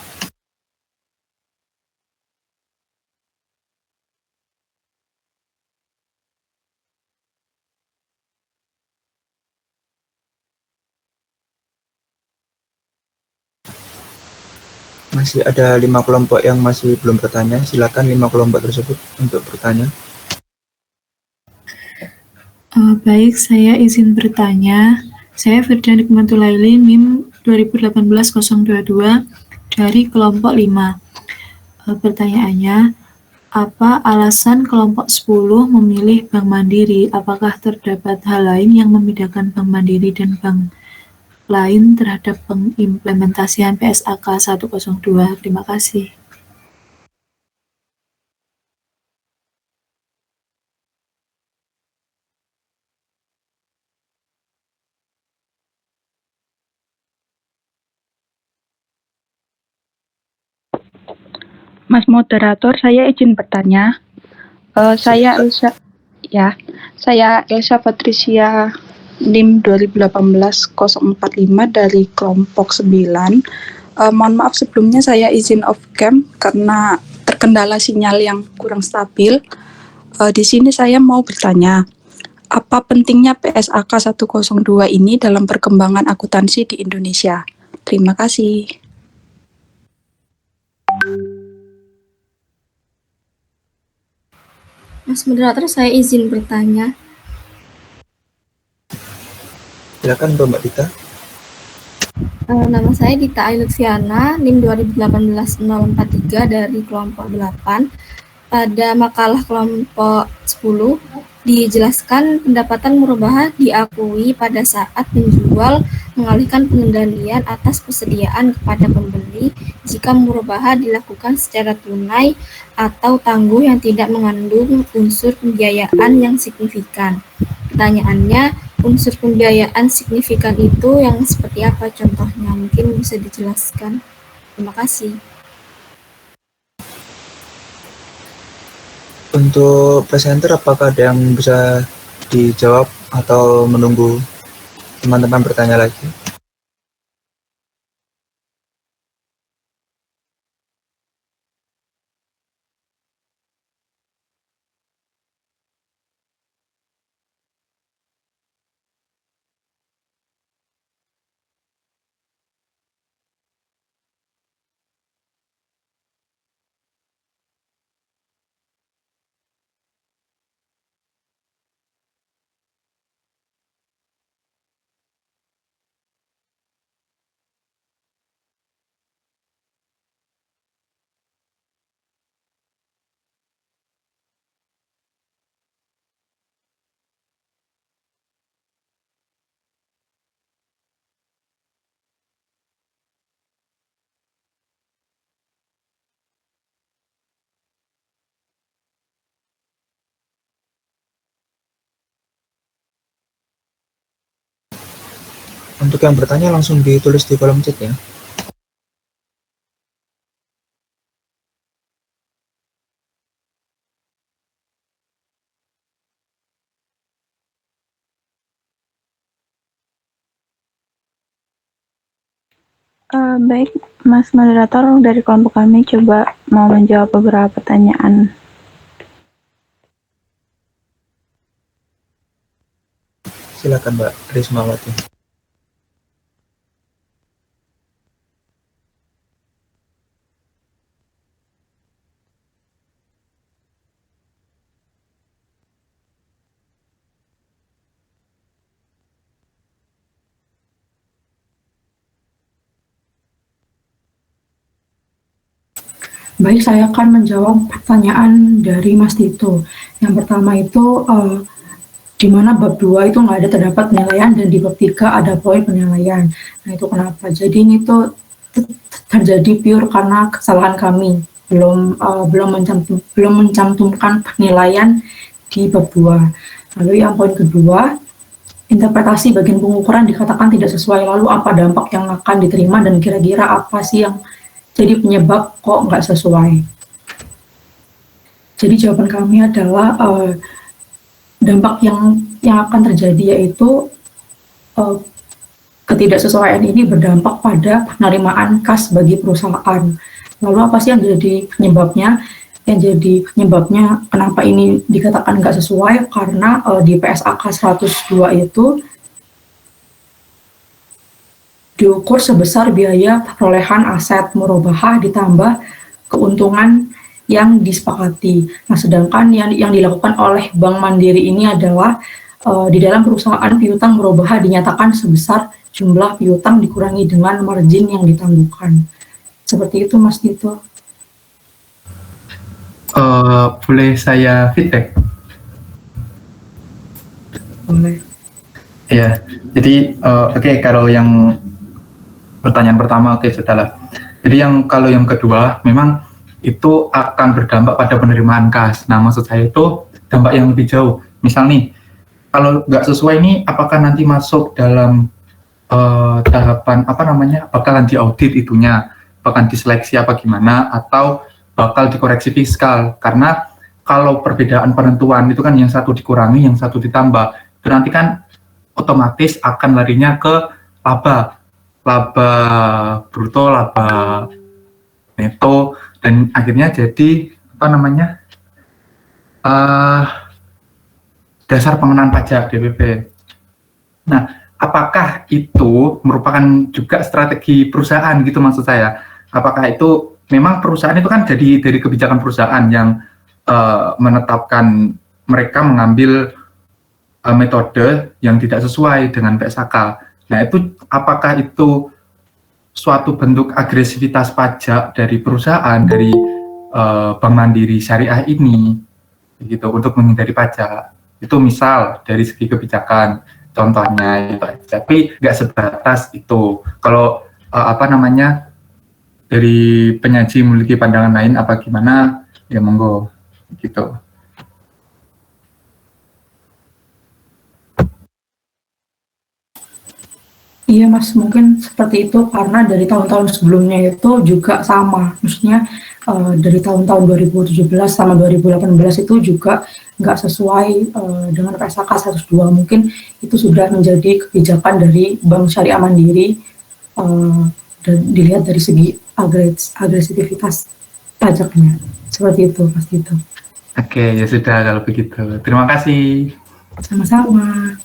Masih ada 5 kelompok yang masih belum bertanya. Silakan 5 kelompok tersebut untuk bertanya. Baik, saya izin bertanya. Saya Firda Nikmatulaili, NIM 2018-022 dari kelompok 5. Pertanyaannya, apa alasan kelompok 10 memilih Bank Mandiri? Apakah terdapat hal lain yang membedakan Bank Mandiri dan bank lain terhadap pengimplementasian PSAK 102? Terima kasih. Mas moderator, saya izin bertanya. Saya Elsa Patricia NIM 2018-045 dari kelompok 9. Mohon maaf sebelumnya saya izin off cam karena terkendala sinyal yang kurang stabil. Di sini saya mau bertanya, apa pentingnya PSAK 102 ini dalam perkembangan akuntansi di Indonesia? Terima kasih. Mas moderator, saya izin bertanya. Silakan Mbak Dita. Nama saya Dita Ailutfiana, NIM 2018-043 dari kelompok 8. Pada makalah kelompok 10, dijelaskan pendapatan murabahah diakui pada saat penjual mengalihkan pengendalian atas persediaan kepada pembeli jika murabahah dilakukan secara tunai atau tangguh yang tidak mengandung unsur pembiayaan yang signifikan. Pertanyaannya, unsur pembiayaan signifikan itu yang seperti apa contohnya? Mungkin bisa dijelaskan. Terima kasih. Untuk presenter, apakah ada yang bisa dijawab atau menunggu teman-teman bertanya lagi? Untuk yang bertanya langsung ditulis di kolom chat ya. Baik, Mas moderator dari kelompok kami coba mau menjawab beberapa pertanyaan. Silakan Mbak Rismawati. Baik, saya akan menjawab pertanyaan dari Mas Tito. Yang pertama itu, di mana bab 2 itu nggak ada terdapat penilaian dan di bab 3 ada poin penilaian. Nah, itu kenapa? Jadi ini tuh terjadi pure karena kesalahan kami, belum mencantumkan penilaian di bab 2. Lalu yang poin kedua, interpretasi bagian pengukuran dikatakan tidak sesuai, lalu apa dampak yang akan diterima dan kira-kira apa sih yang jadi penyebab kok nggak sesuai. Jadi jawaban kami adalah dampak yang akan terjadi yaitu ketidaksesuaian ini berdampak pada penerimaan kas bagi perusahaan. Lalu apa sih yang jadi penyebabnya? Yang jadi penyebabnya kenapa ini dikatakan nggak sesuai karena di PSAK 102 itu diukur sebesar biaya perolehan aset murabahah ditambah keuntungan yang disepakati. Nah, sedangkan yang dilakukan oleh Bank Mandiri ini adalah di dalam perusahaan piutang murabahah dinyatakan sebesar jumlah piutang dikurangi dengan margin yang ditangguhkan. Seperti itu, Mas Tito. Boleh saya feedback? Boleh. Ya, jadi oke, kalau yang pertanyaan pertama setelah. Jadi kalau yang kedua memang itu akan berdampak pada penerimaan kas. Nah, maksud saya itu dampak yang lebih jauh. Misal nih, kalau nggak sesuai ini, apakah nanti masuk dalam tahapan bakalan diaudit itunya, bahkan diseleksi apa gimana, atau bakal dikoreksi fiskal? Karena kalau perbedaan penentuan itu kan yang satu dikurangi, yang satu ditambah, itu nanti kan otomatis akan larinya ke laba bruto, laba neto, dan akhirnya jadi dasar pengenaan pajak DPP. Nah, apakah itu merupakan juga strategi perusahaan gitu maksud saya? Apakah itu memang perusahaan itu kan jadi dari kebijakan perusahaan yang menetapkan mereka mengambil metode yang tidak sesuai dengan PSAK. Nah, itu apakah itu suatu bentuk agresivitas pajak dari perusahaan, dari Bank Mandiri Syariah ini, gitu, untuk menghindari pajak? Itu misal dari segi kebijakan, contohnya itu. Tapi nggak sebatas itu. Kalau dari penyaji memiliki pandangan lain apa gimana, ya monggo, gitu. Iya Mas, mungkin seperti itu karena dari tahun-tahun sebelumnya itu juga sama. Maksudnya dari tahun-tahun 2017 sama 2018 itu juga nggak sesuai dengan PSAK 102. Mungkin itu sudah menjadi kebijakan dari Bank Syariah Mandiri dan dilihat dari segi agresivitas pajaknya. Seperti itu, Mas Tito. Oke, ya sudah kalau begitu. Terima kasih. Sama-sama.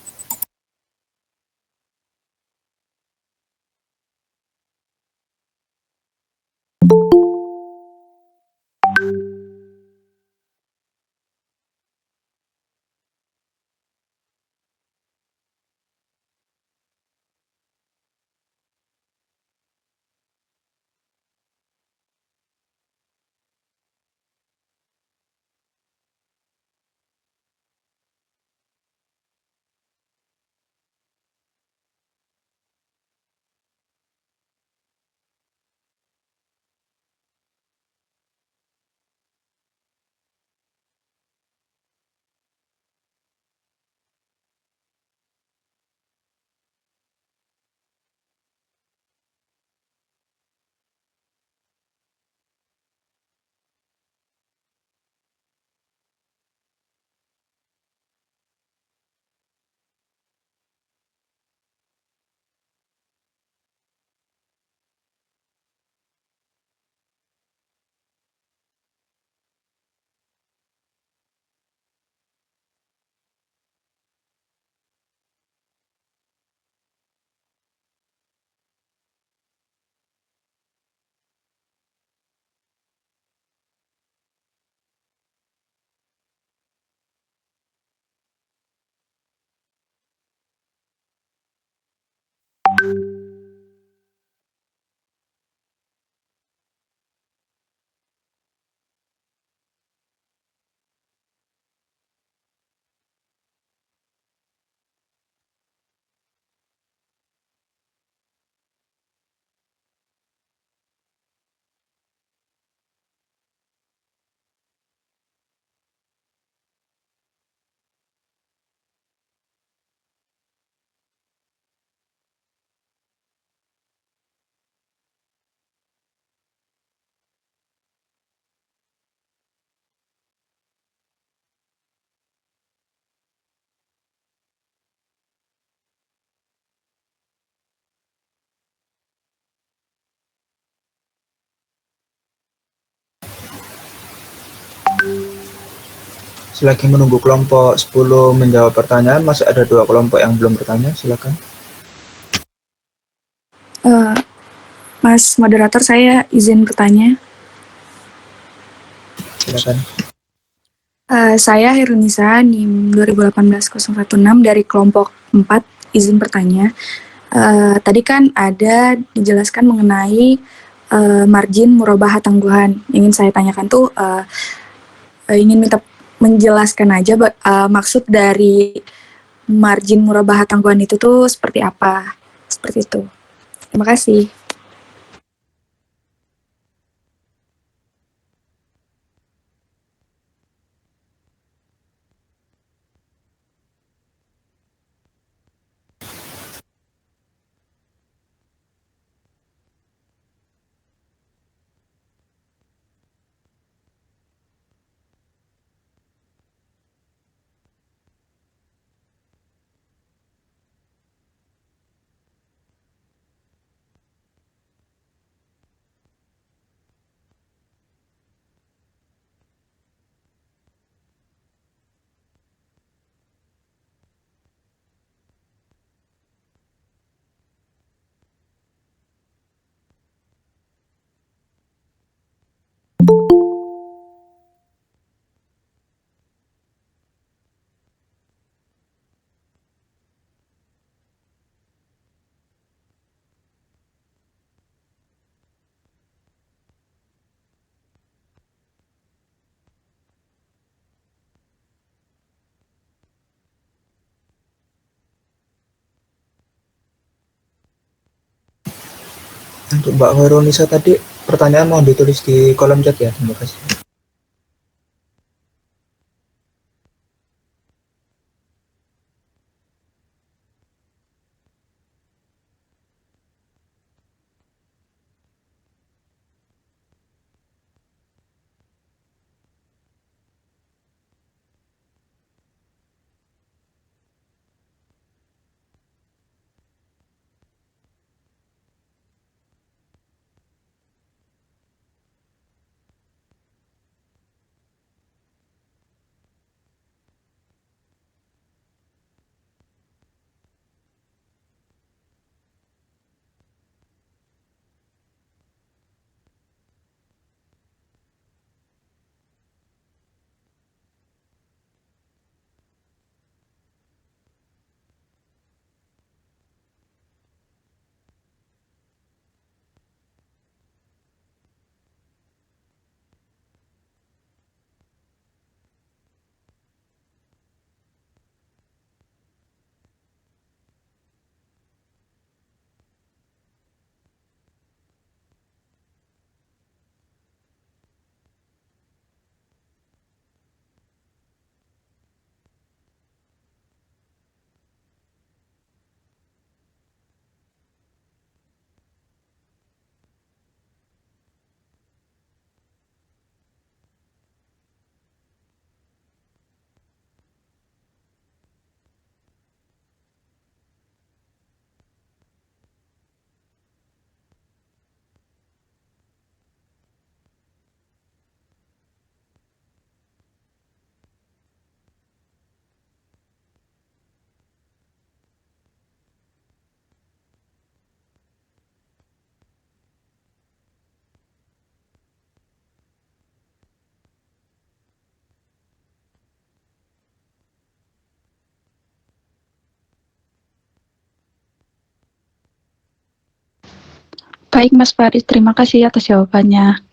Selagi menunggu kelompok 10 menjawab pertanyaan, masih ada 2 kelompok yang belum bertanya, silakan. Mas moderator, saya izin bertanya. Silakan. Saya Herunisa, NIM 2018-016 dari kelompok 4, izin bertanya. Tadi kan ada dijelaskan mengenai margin murabahah tangguhan. Ingin saya tanyakan tuh, ingin minta menjelaskan aja maksud dari margin murabahah tangguhan itu tuh seperti apa? Seperti itu. Terima kasih. Untuk Mbak Veronisa tadi, pertanyaan mohon ditulis di kolom chat ya. Terima kasih. Baik Mas Farid, terima kasih atas jawabannya.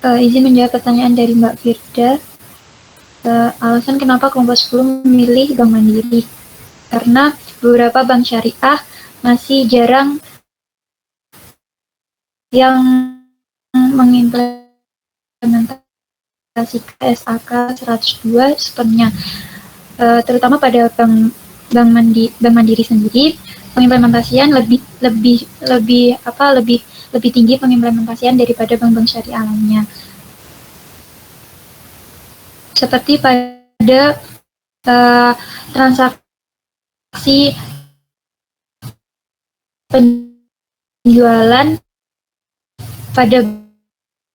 Izin menjawab pertanyaan dari Mbak Firda. Alasan kenapa kelompok 10 memilih Bank Mandiri? Karena beberapa bank syariah masih jarang yang mengimplementasikan PSAK 102 sepenuhnya. Terutama pada Bank Mandiri sendiri, pengimplementasian lebih tinggi pengimplementasian daripada bank-bank syariah lainnya. Seperti pada transaksi penjualan pada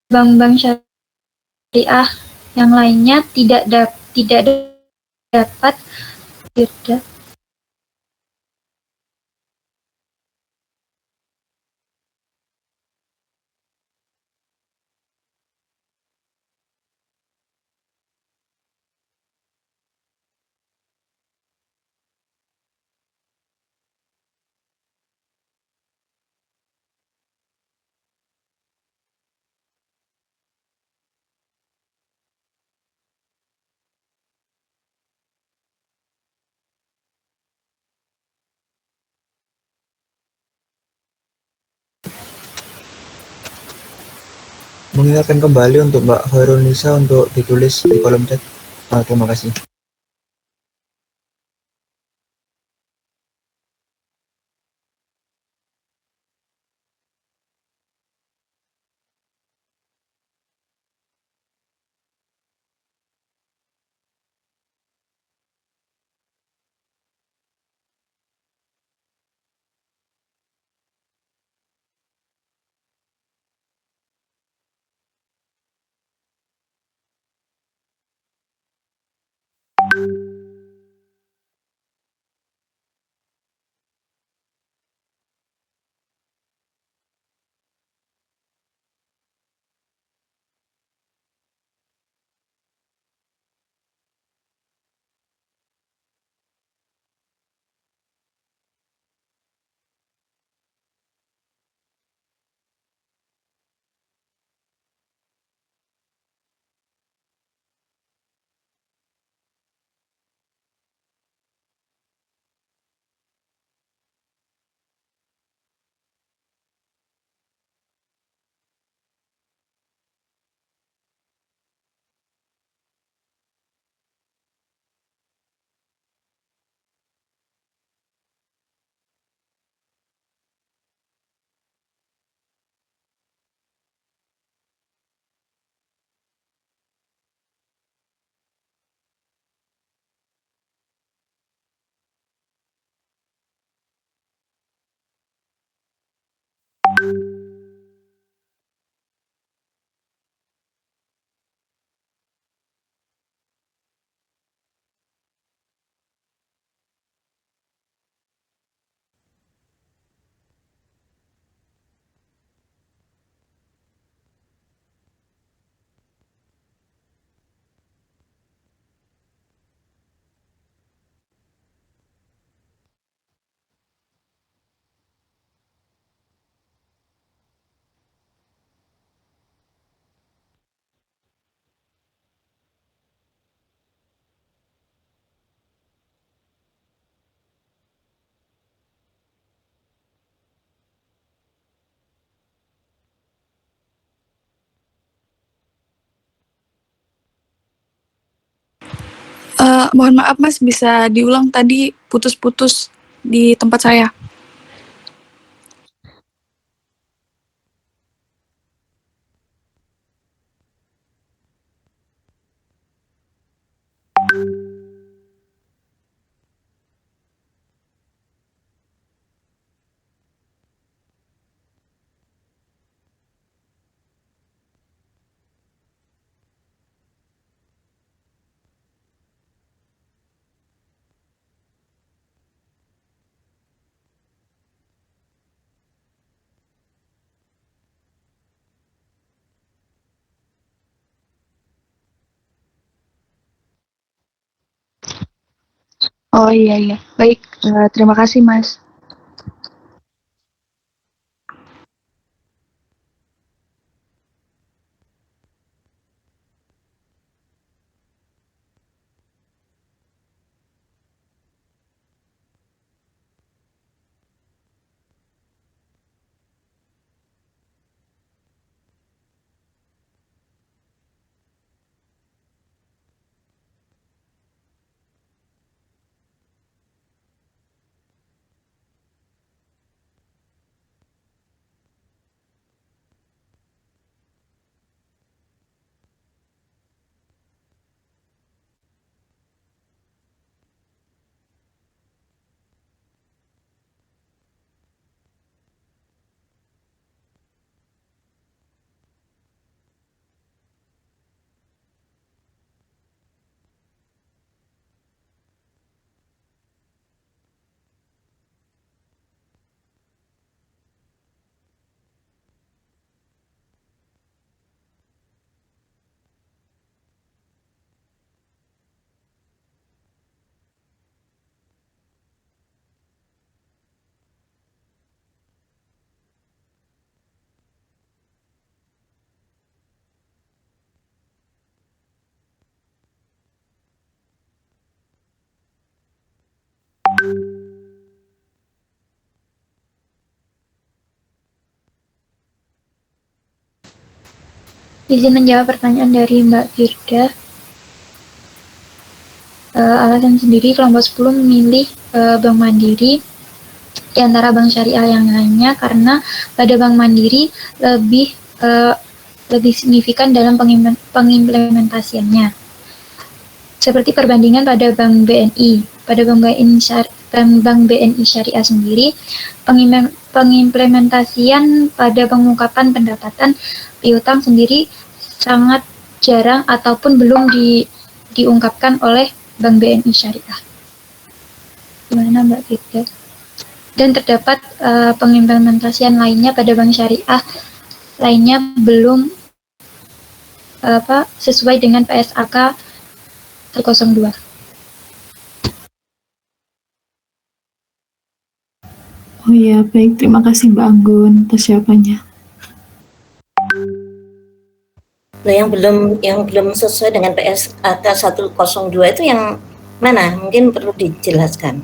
bank-bank syariah yang lainnya tidak dapat Firda. Mengingatkan kembali untuk Mbak Khairul Nisa untuk ditulis di kolom chat. Terima kasih. Mohon maaf Mas, bisa diulang tadi putus-putus di tempat saya. Oh iya iya, baik. Terima kasih Mas. Izin menjawab pertanyaan dari Mbak Firda. Alasan sendiri kelompok 10 memilih Bank Mandiri di antara bank syariah yang lainnya karena pada Bank Mandiri lebih signifikan dalam pengimplementasiannya. Seperti perbandingan pada Bank BNI. Pada Bank BNI Syariah sendiri, pengimplementasian pada pengungkapan pendapatan piutang sendiri sangat jarang ataupun belum diungkapkan oleh Bank BNI Syariah. Gimana Mbak Firda? Dan terdapat pengimplementasian lainnya pada bank syariah lainnya belum sesuai dengan PSAK 102. Oh iya, baik. Terima kasih Mbak Anggun atas jawabannya. Nah, yang belum sesuai dengan PSAK 102 itu yang mana? Mungkin perlu dijelaskan.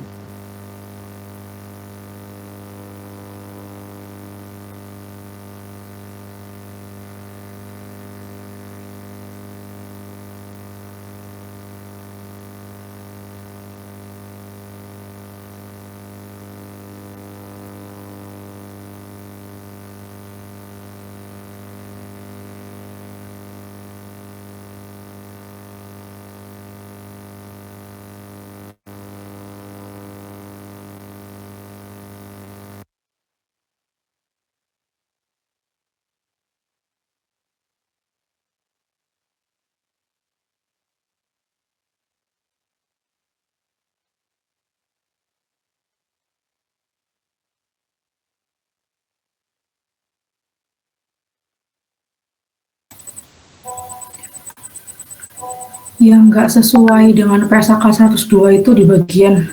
Yang nggak sesuai dengan PSAK 102 itu di bagian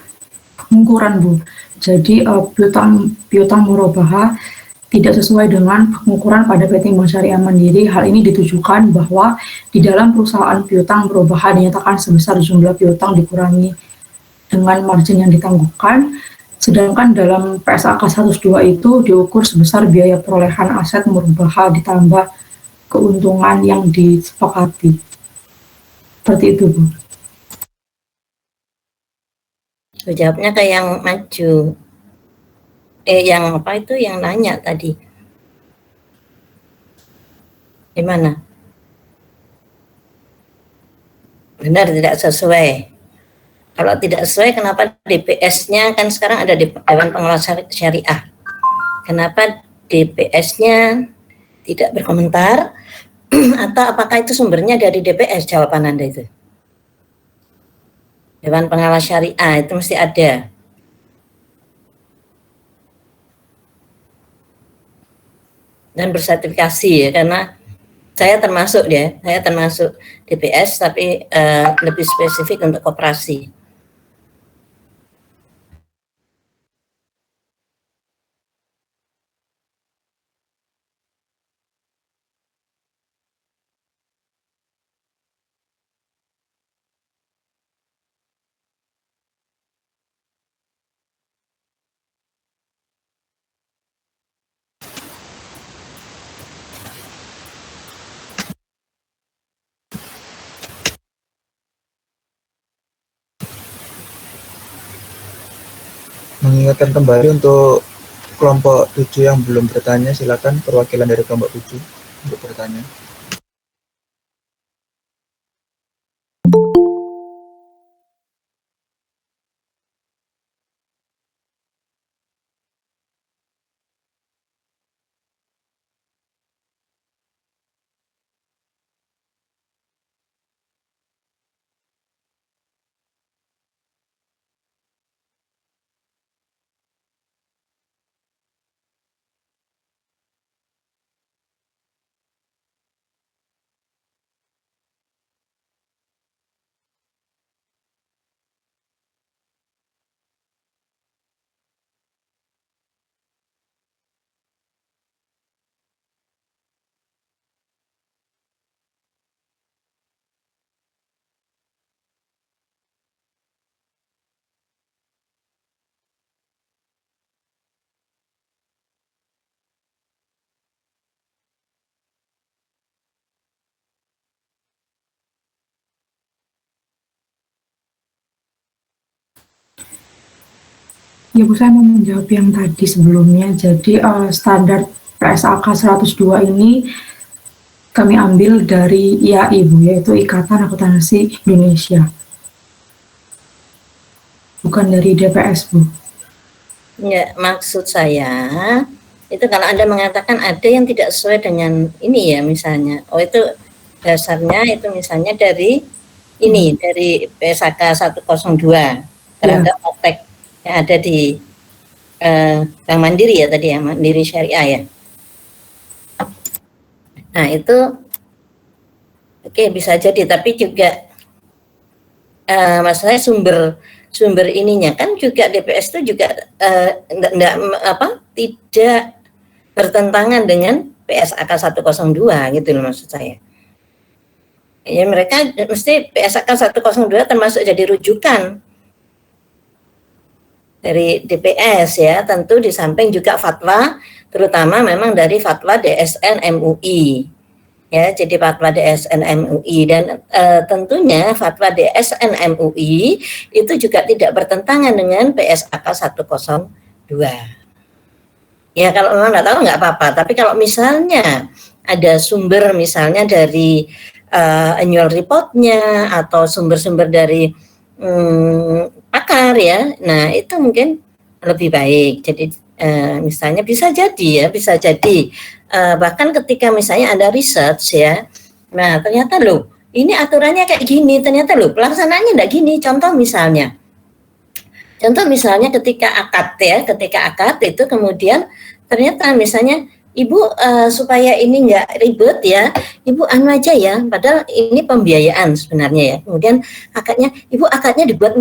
pengukuran, Bu. Jadi piutang murabahah tidak sesuai dengan pengukuran pada PT Bank Syariah Mandiri. Hal ini ditujukan bahwa di dalam perusahaan piutang murabahah dinyatakan sebesar jumlah piutang dikurangi dengan margin yang ditangguhkan, sedangkan dalam PSAK 102 itu diukur sebesar biaya perolehan aset murabahah ditambah keuntungan yang disepakati. Seperti itu, Bu. Jawabnya kayak yang maju. Yang apa itu yang nanya tadi? Gimana? Benar tidak sesuai. Kalau tidak sesuai, kenapa DPS-nya kan sekarang ada di Dewan Pengelola Syariah? Kenapa DPS-nya tidak berkomentar? Atau apakah itu sumbernya dari DPS? Jawaban Anda itu. Dewan Pengawas Syariah itu mesti ada. Dan bersertifikasi ya, karena saya termasuk DPS tapi lebih spesifik untuk koperasi. Mengingatkan kembali untuk kelompok 7 yang belum bertanya, silakan perwakilan dari kelompok 7 untuk bertanya. Ya Bu, saya mau menjawab yang tadi sebelumnya. Jadi standar PSAK 102 ini kami ambil dari IAI Bu, yaitu Ikatan Akuntansi Indonesia. Bukan dari DPS Bu. Ya, maksud saya itu kalau Anda mengatakan ada yang tidak sesuai dengan ini ya misalnya. Oh itu dasarnya itu misalnya dari ini, dari PSAK 102 terhadap praktek yang ada di Bank Mandiri ya tadi ya, Mandiri Syariah ya. Nah itu oke, bisa jadi, tapi juga masalahnya sumber ininya kan juga DPS itu juga tidak bertentangan dengan PSAK 102 gitu loh maksud saya. Ya mereka mesti PSAK 102 termasuk jadi rujukan dari DPS ya, tentu di samping juga fatwa, terutama memang dari fatwa DSN MUI ya, jadi fatwa DSN MUI dan tentunya fatwa DSN MUI itu juga tidak bertentangan dengan PSAK 102 ya. Kalau memang nggak tahu nggak apa-apa, tapi kalau misalnya ada sumber misalnya dari annual report-nya atau sumber-sumber dari pakar ya, nah itu mungkin lebih baik. Jadi misalnya bisa jadi bahkan ketika misalnya ada research ya, nah ternyata loh ini aturannya kayak gini, ternyata loh pelaksanaannya enggak gini. Contoh misalnya ketika akad itu kemudian ternyata misalnya Ibu supaya ini enggak ribet ya, Ibu anu aja ya, padahal ini pembiayaan sebenarnya ya. Kemudian akadnya dibuat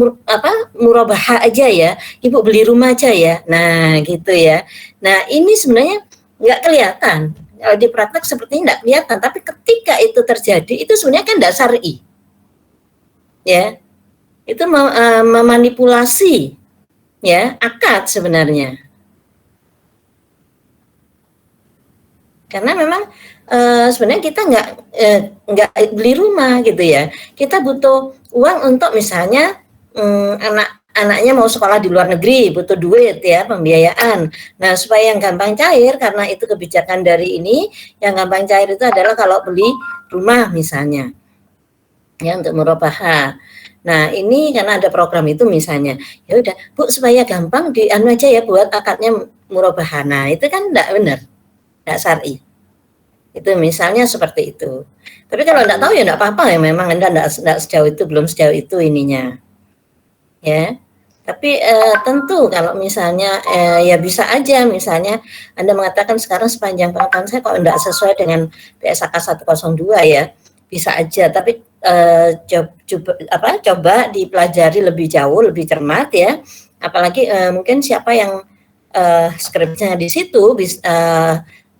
murabaha aja ya, Ibu beli rumah aja ya. Nah gitu ya. Nah ini sebenarnya nggak kelihatan. Kalau di praktek sepertinya nggak kelihatan, tapi ketika itu terjadi itu sebenarnya kan nggak syar'i. Ya. Itu memanipulasi ya akad sebenarnya. Karena memang sebenarnya kita nggak beli rumah gitu ya. Kita butuh uang untuk misalnya anak anaknya mau sekolah di luar negeri, butuh duit ya, pembiayaan. Nah, supaya yang gampang cair, karena itu kebijakan dari ini, yang gampang cair itu adalah kalau beli rumah misalnya, ya untuk murabahah. Nah, ini karena ada program itu misalnya, ya udah, Bu, supaya gampang di anu aja ya buat akadnya murabahah. Nah, itu kan enggak benar, enggak syar'i. Itu misalnya seperti itu. Tapi kalau enggak tahu ya enggak apa-apa ya, memang enggak sejauh itu, belum sejauh itu ininya. Ya. Tapi tentu kalau misalnya ya bisa aja misalnya Anda mengatakan sekarang sepanjang pengetahuan saya kok enggak sesuai dengan PSAK 102 ya. Bisa aja, tapi coba dipelajari lebih jauh, lebih cermat ya. Apalagi mungkin siapa yang skripnya di situ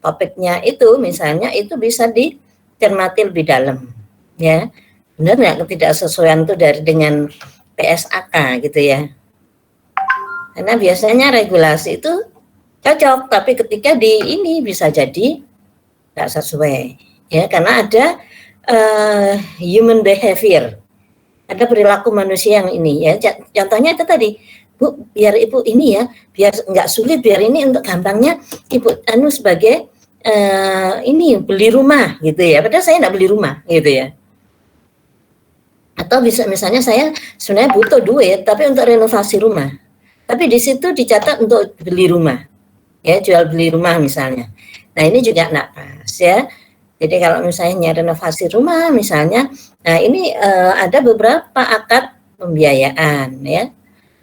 topiknya itu misalnya itu bisa dicermati lebih dalam ya. Benar nggak ketidaksesuaian itu dengan PSAK gitu ya. Karena biasanya regulasi itu cocok, tapi ketika di ini bisa jadi nggak sesuai ya, karena ada human behavior, ada perilaku manusia yang ini ya. Contohnya itu tadi, Bu, biar Ibu ini ya, biar nggak sulit, biar ini untuk gampangnya Ibu anu sebagai ini beli rumah gitu ya, padahal saya nggak beli rumah gitu ya. Atau bisa misalnya saya sebenarnya butuh duit tapi untuk renovasi rumah, tapi di situ dicatat untuk beli rumah ya, jual beli rumah misalnya. Nah, ini juga enggak pas ya. Jadi kalau misalnya renovasi rumah misalnya, nah ini ada beberapa akad pembiayaan ya.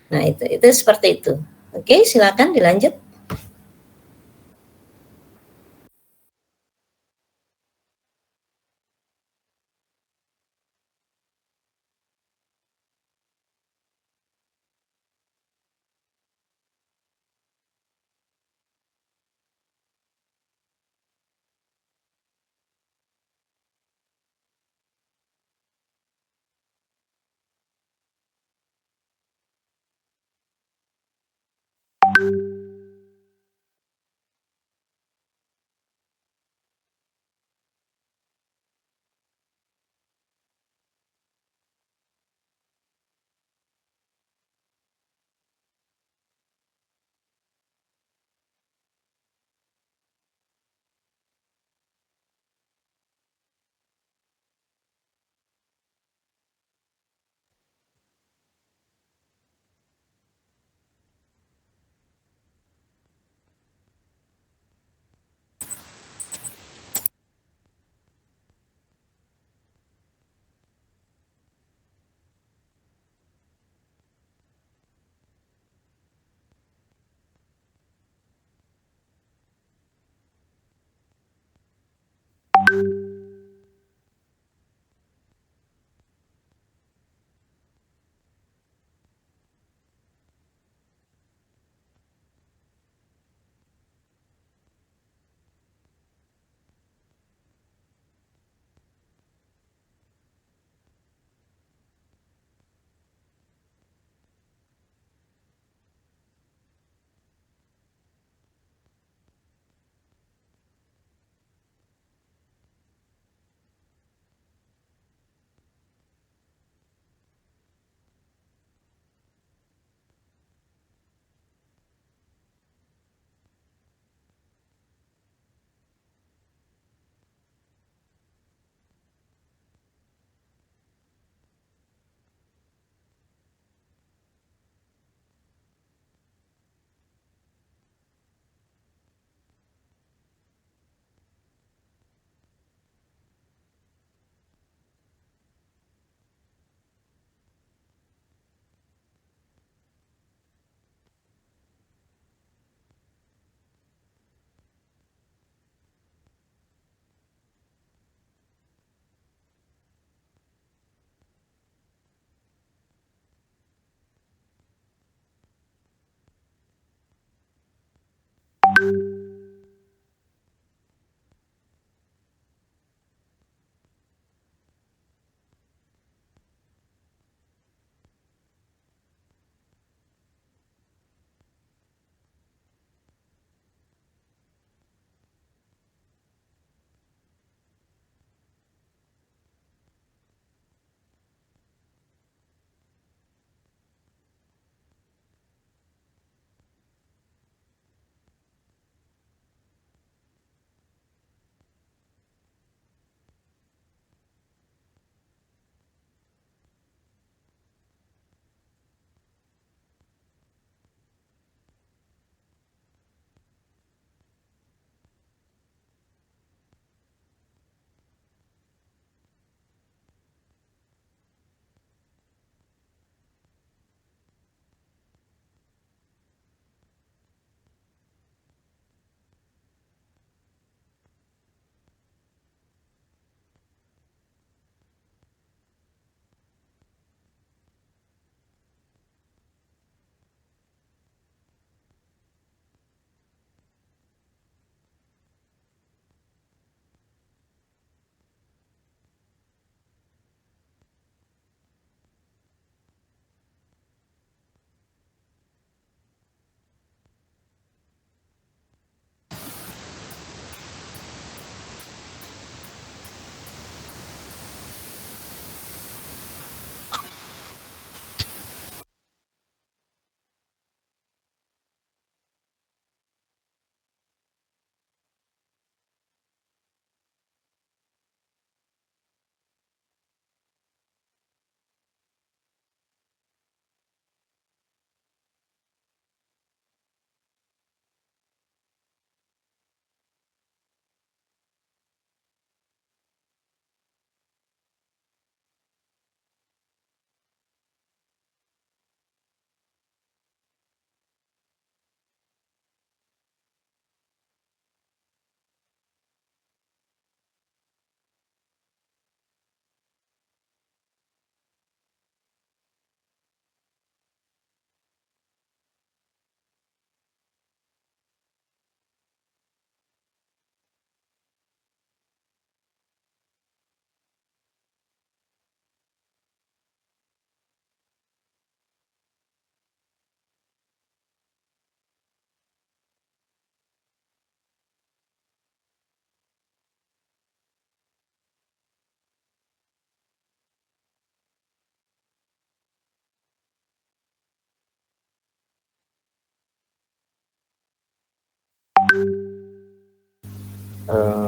Nah, itu seperti itu. Oke, silakan dilanjut.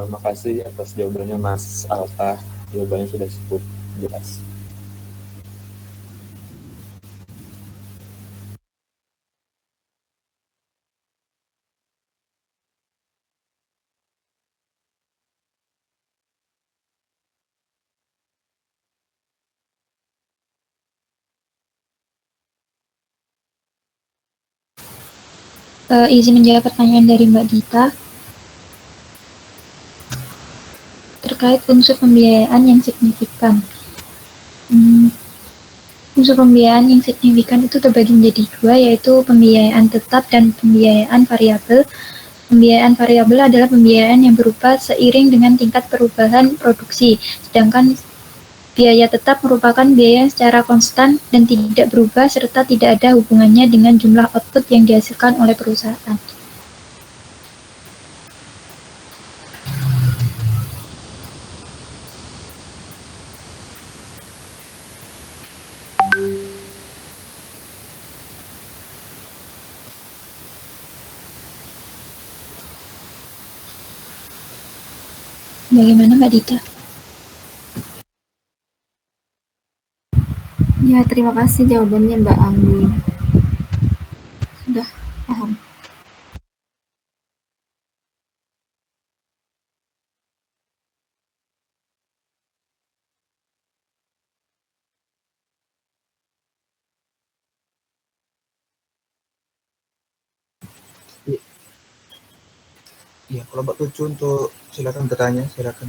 Makasih atas jawabannya Mas Alfa. Jawabannya sudah cukup jelas. Izin menjawab pertanyaan dari Mbak Dita terkait unsur pembiayaan yang signifikan. Unsur pembiayaan yang signifikan itu terbagi menjadi dua, yaitu pembiayaan tetap dan pembiayaan variabel. Pembiayaan variabel adalah pembiayaan yang berubah seiring dengan tingkat perubahan produksi, sedangkan biaya tetap merupakan biaya secara konstan dan tidak berubah serta tidak ada hubungannya dengan jumlah output yang dihasilkan oleh perusahaan. Bagaimana Mbak Dita? Ya, terima kasih jawabannya Mbak Anggun. Sudah paham. Iya, kelompok 7 untuk silakan bertanya, silakan.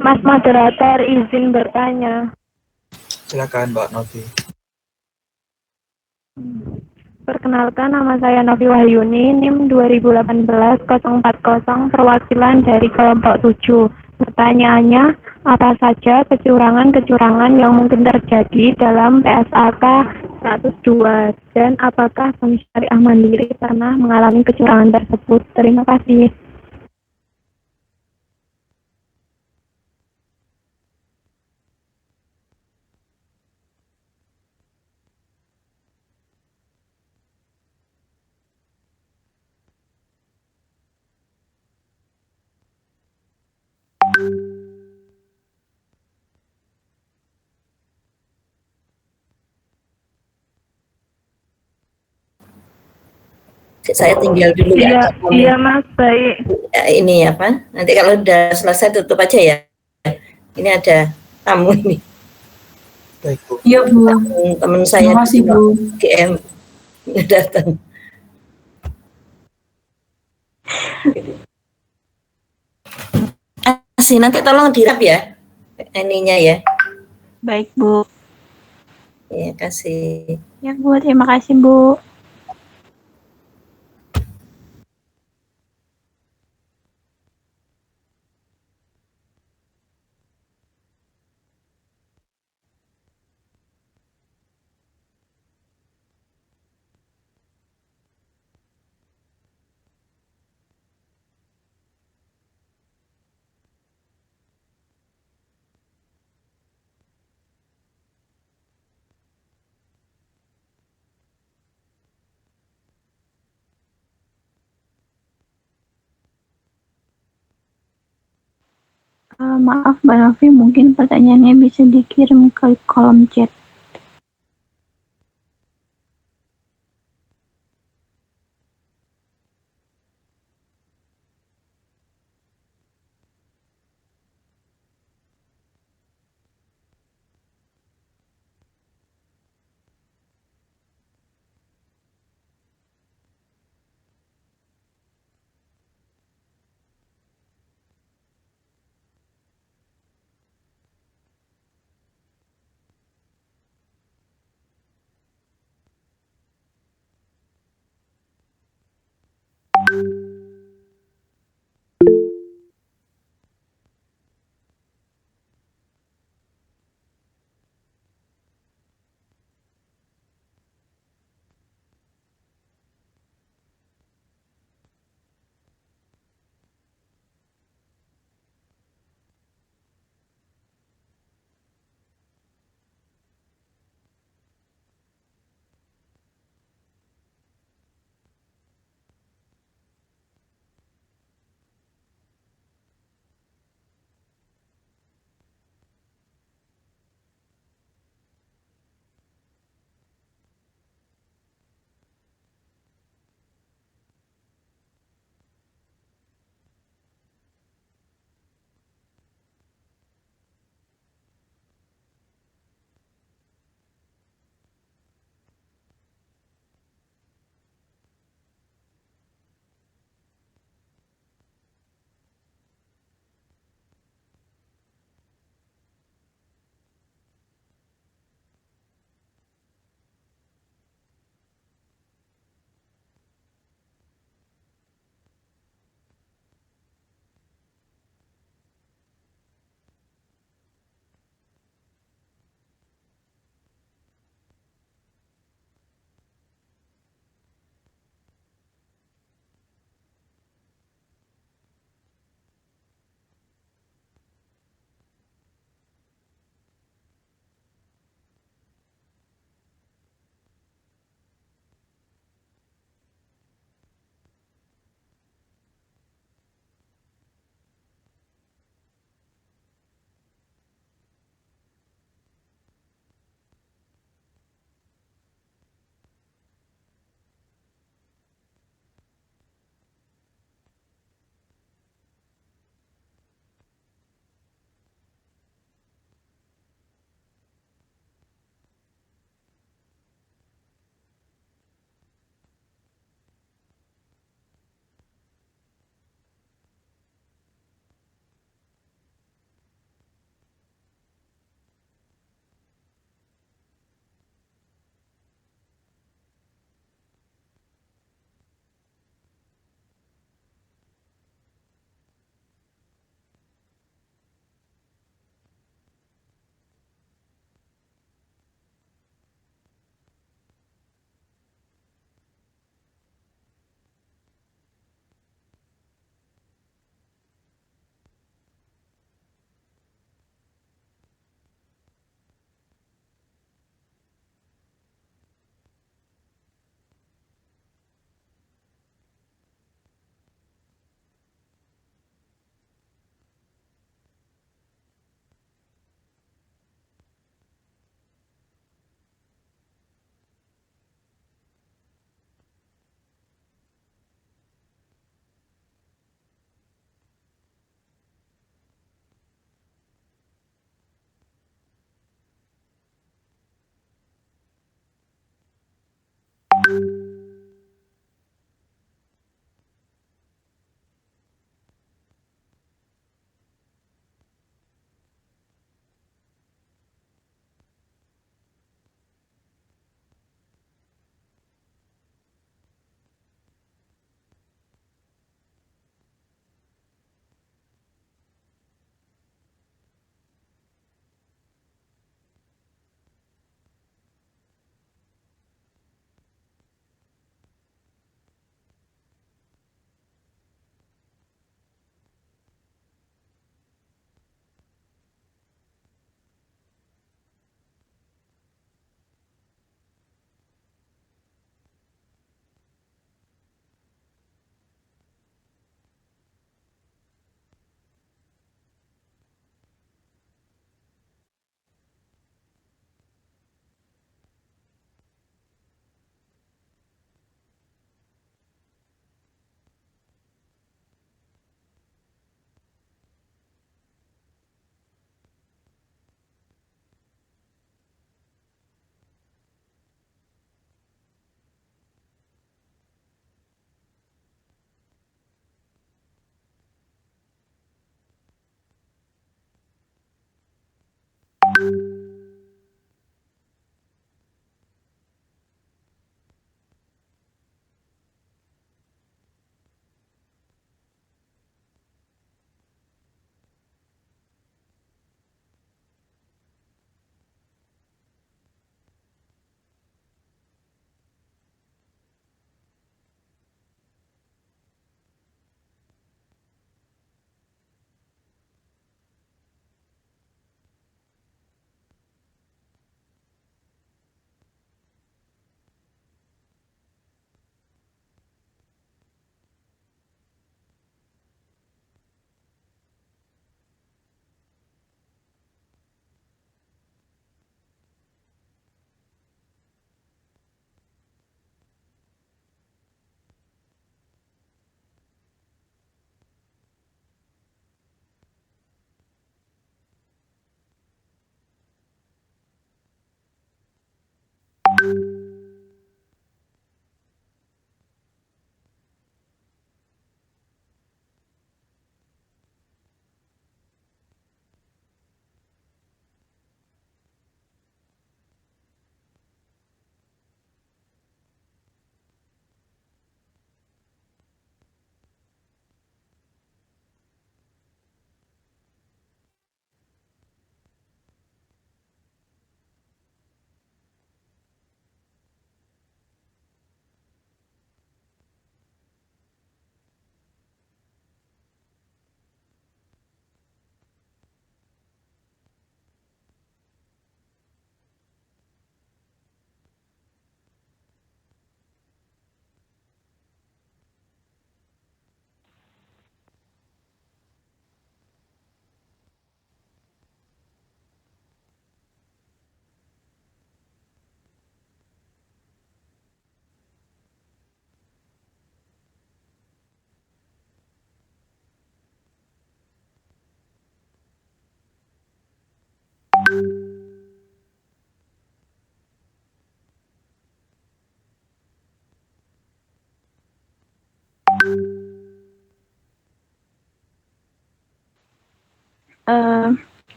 Mas moderator izin bertanya. Silakan Mbak Novi. Perkenalkan, nama saya Novi Wahyuni, NIM 2018-040, perwakilan dari kelompok 7. Pertanyaannya, apa saja kecurangan-kecurangan yang mungkin terjadi dalam PSAK 102 dan apakah Bank Syariah Mandiri pernah mengalami kecurangan tersebut? Terima kasih. Saya tinggal dulu ya. Iya Mas, baik. Ini apa? Nanti kalau udah selesai tutup aja ya. Ini ada tamu ini. Baik Bu. Iya Bu. Teman saya Terima kasih Bu. GM datang. Nanti tolong dirap ya ininya ya. Baik Bu. Ya kasih. Ya Bu, terima kasih Bu. Maaf Mbak Novi, mungkin pertanyaannya bisa dikirim ke kolom chat.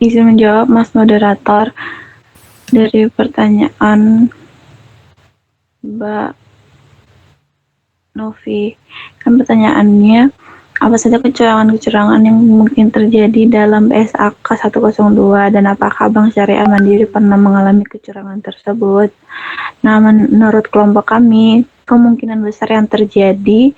Izin menjawab, Mas Moderator, dari pertanyaan Mbak Novi. Kan pertanyaannya, apa saja kecurangan-kecurangan yang mungkin terjadi dalam PSAK 102 dan apakah Bank Syariah Mandiri pernah mengalami kecurangan tersebut? Nah, menurut kelompok kami, kemungkinan besar yang terjadi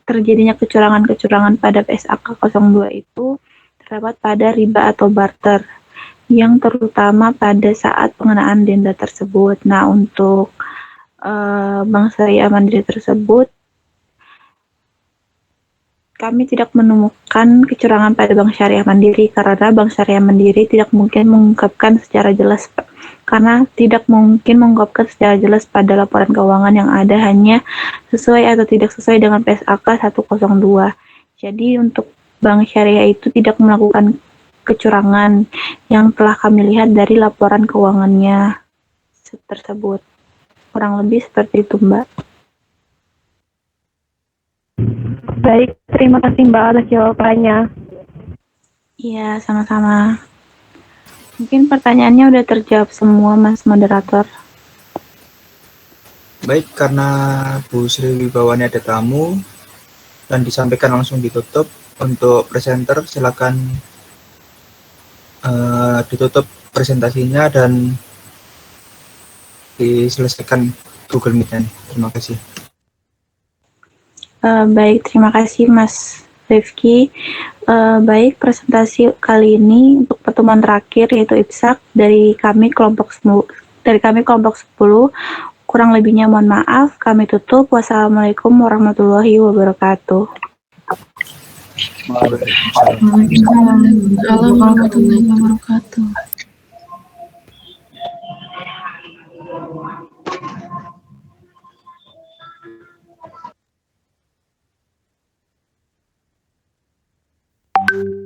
terjadinya kecurangan-kecurangan pada PSAK 02 itu terdapat pada riba atau barter, yang terutama pada saat pengenaan denda tersebut. Nah, untuk Bank Syariah Mandiri tersebut, kami tidak menemukan kecurangan pada Bank Syariah Mandiri karena Bank Syariah Mandiri tidak mungkin mengungkapkan secara jelas pada laporan keuangan yang ada hanya sesuai atau tidak sesuai dengan PSAK 102. Jadi untuk Bank Syariah itu tidak melakukan kecurangan yang telah kami lihat dari laporan keuangannya tersebut. Kurang lebih seperti itu, Mbak. Baik, terima kasih Mbak atas jawabannya. Iya, sama-sama. Mungkin pertanyaannya udah terjawab semua, Mas Moderator. Baik, karena Bu Sri Wibawani ada tamu dan disampaikan langsung ditutup, untuk presenter silakan ditutup presentasinya dan diselesaikan Google Meet-nya. Terima kasih. Baik, terima kasih Mas Rifki. Baik, presentasi kali ini untuk pertemuan terakhir yaitu IPSAK dari kami kelompok 10. Kurang lebihnya mohon maaf. Kami tutup. Wassalamualaikum warahmatullahi wabarakatuh. Waalaikumsalam warahmatullahi wabarakatuh. Thank you.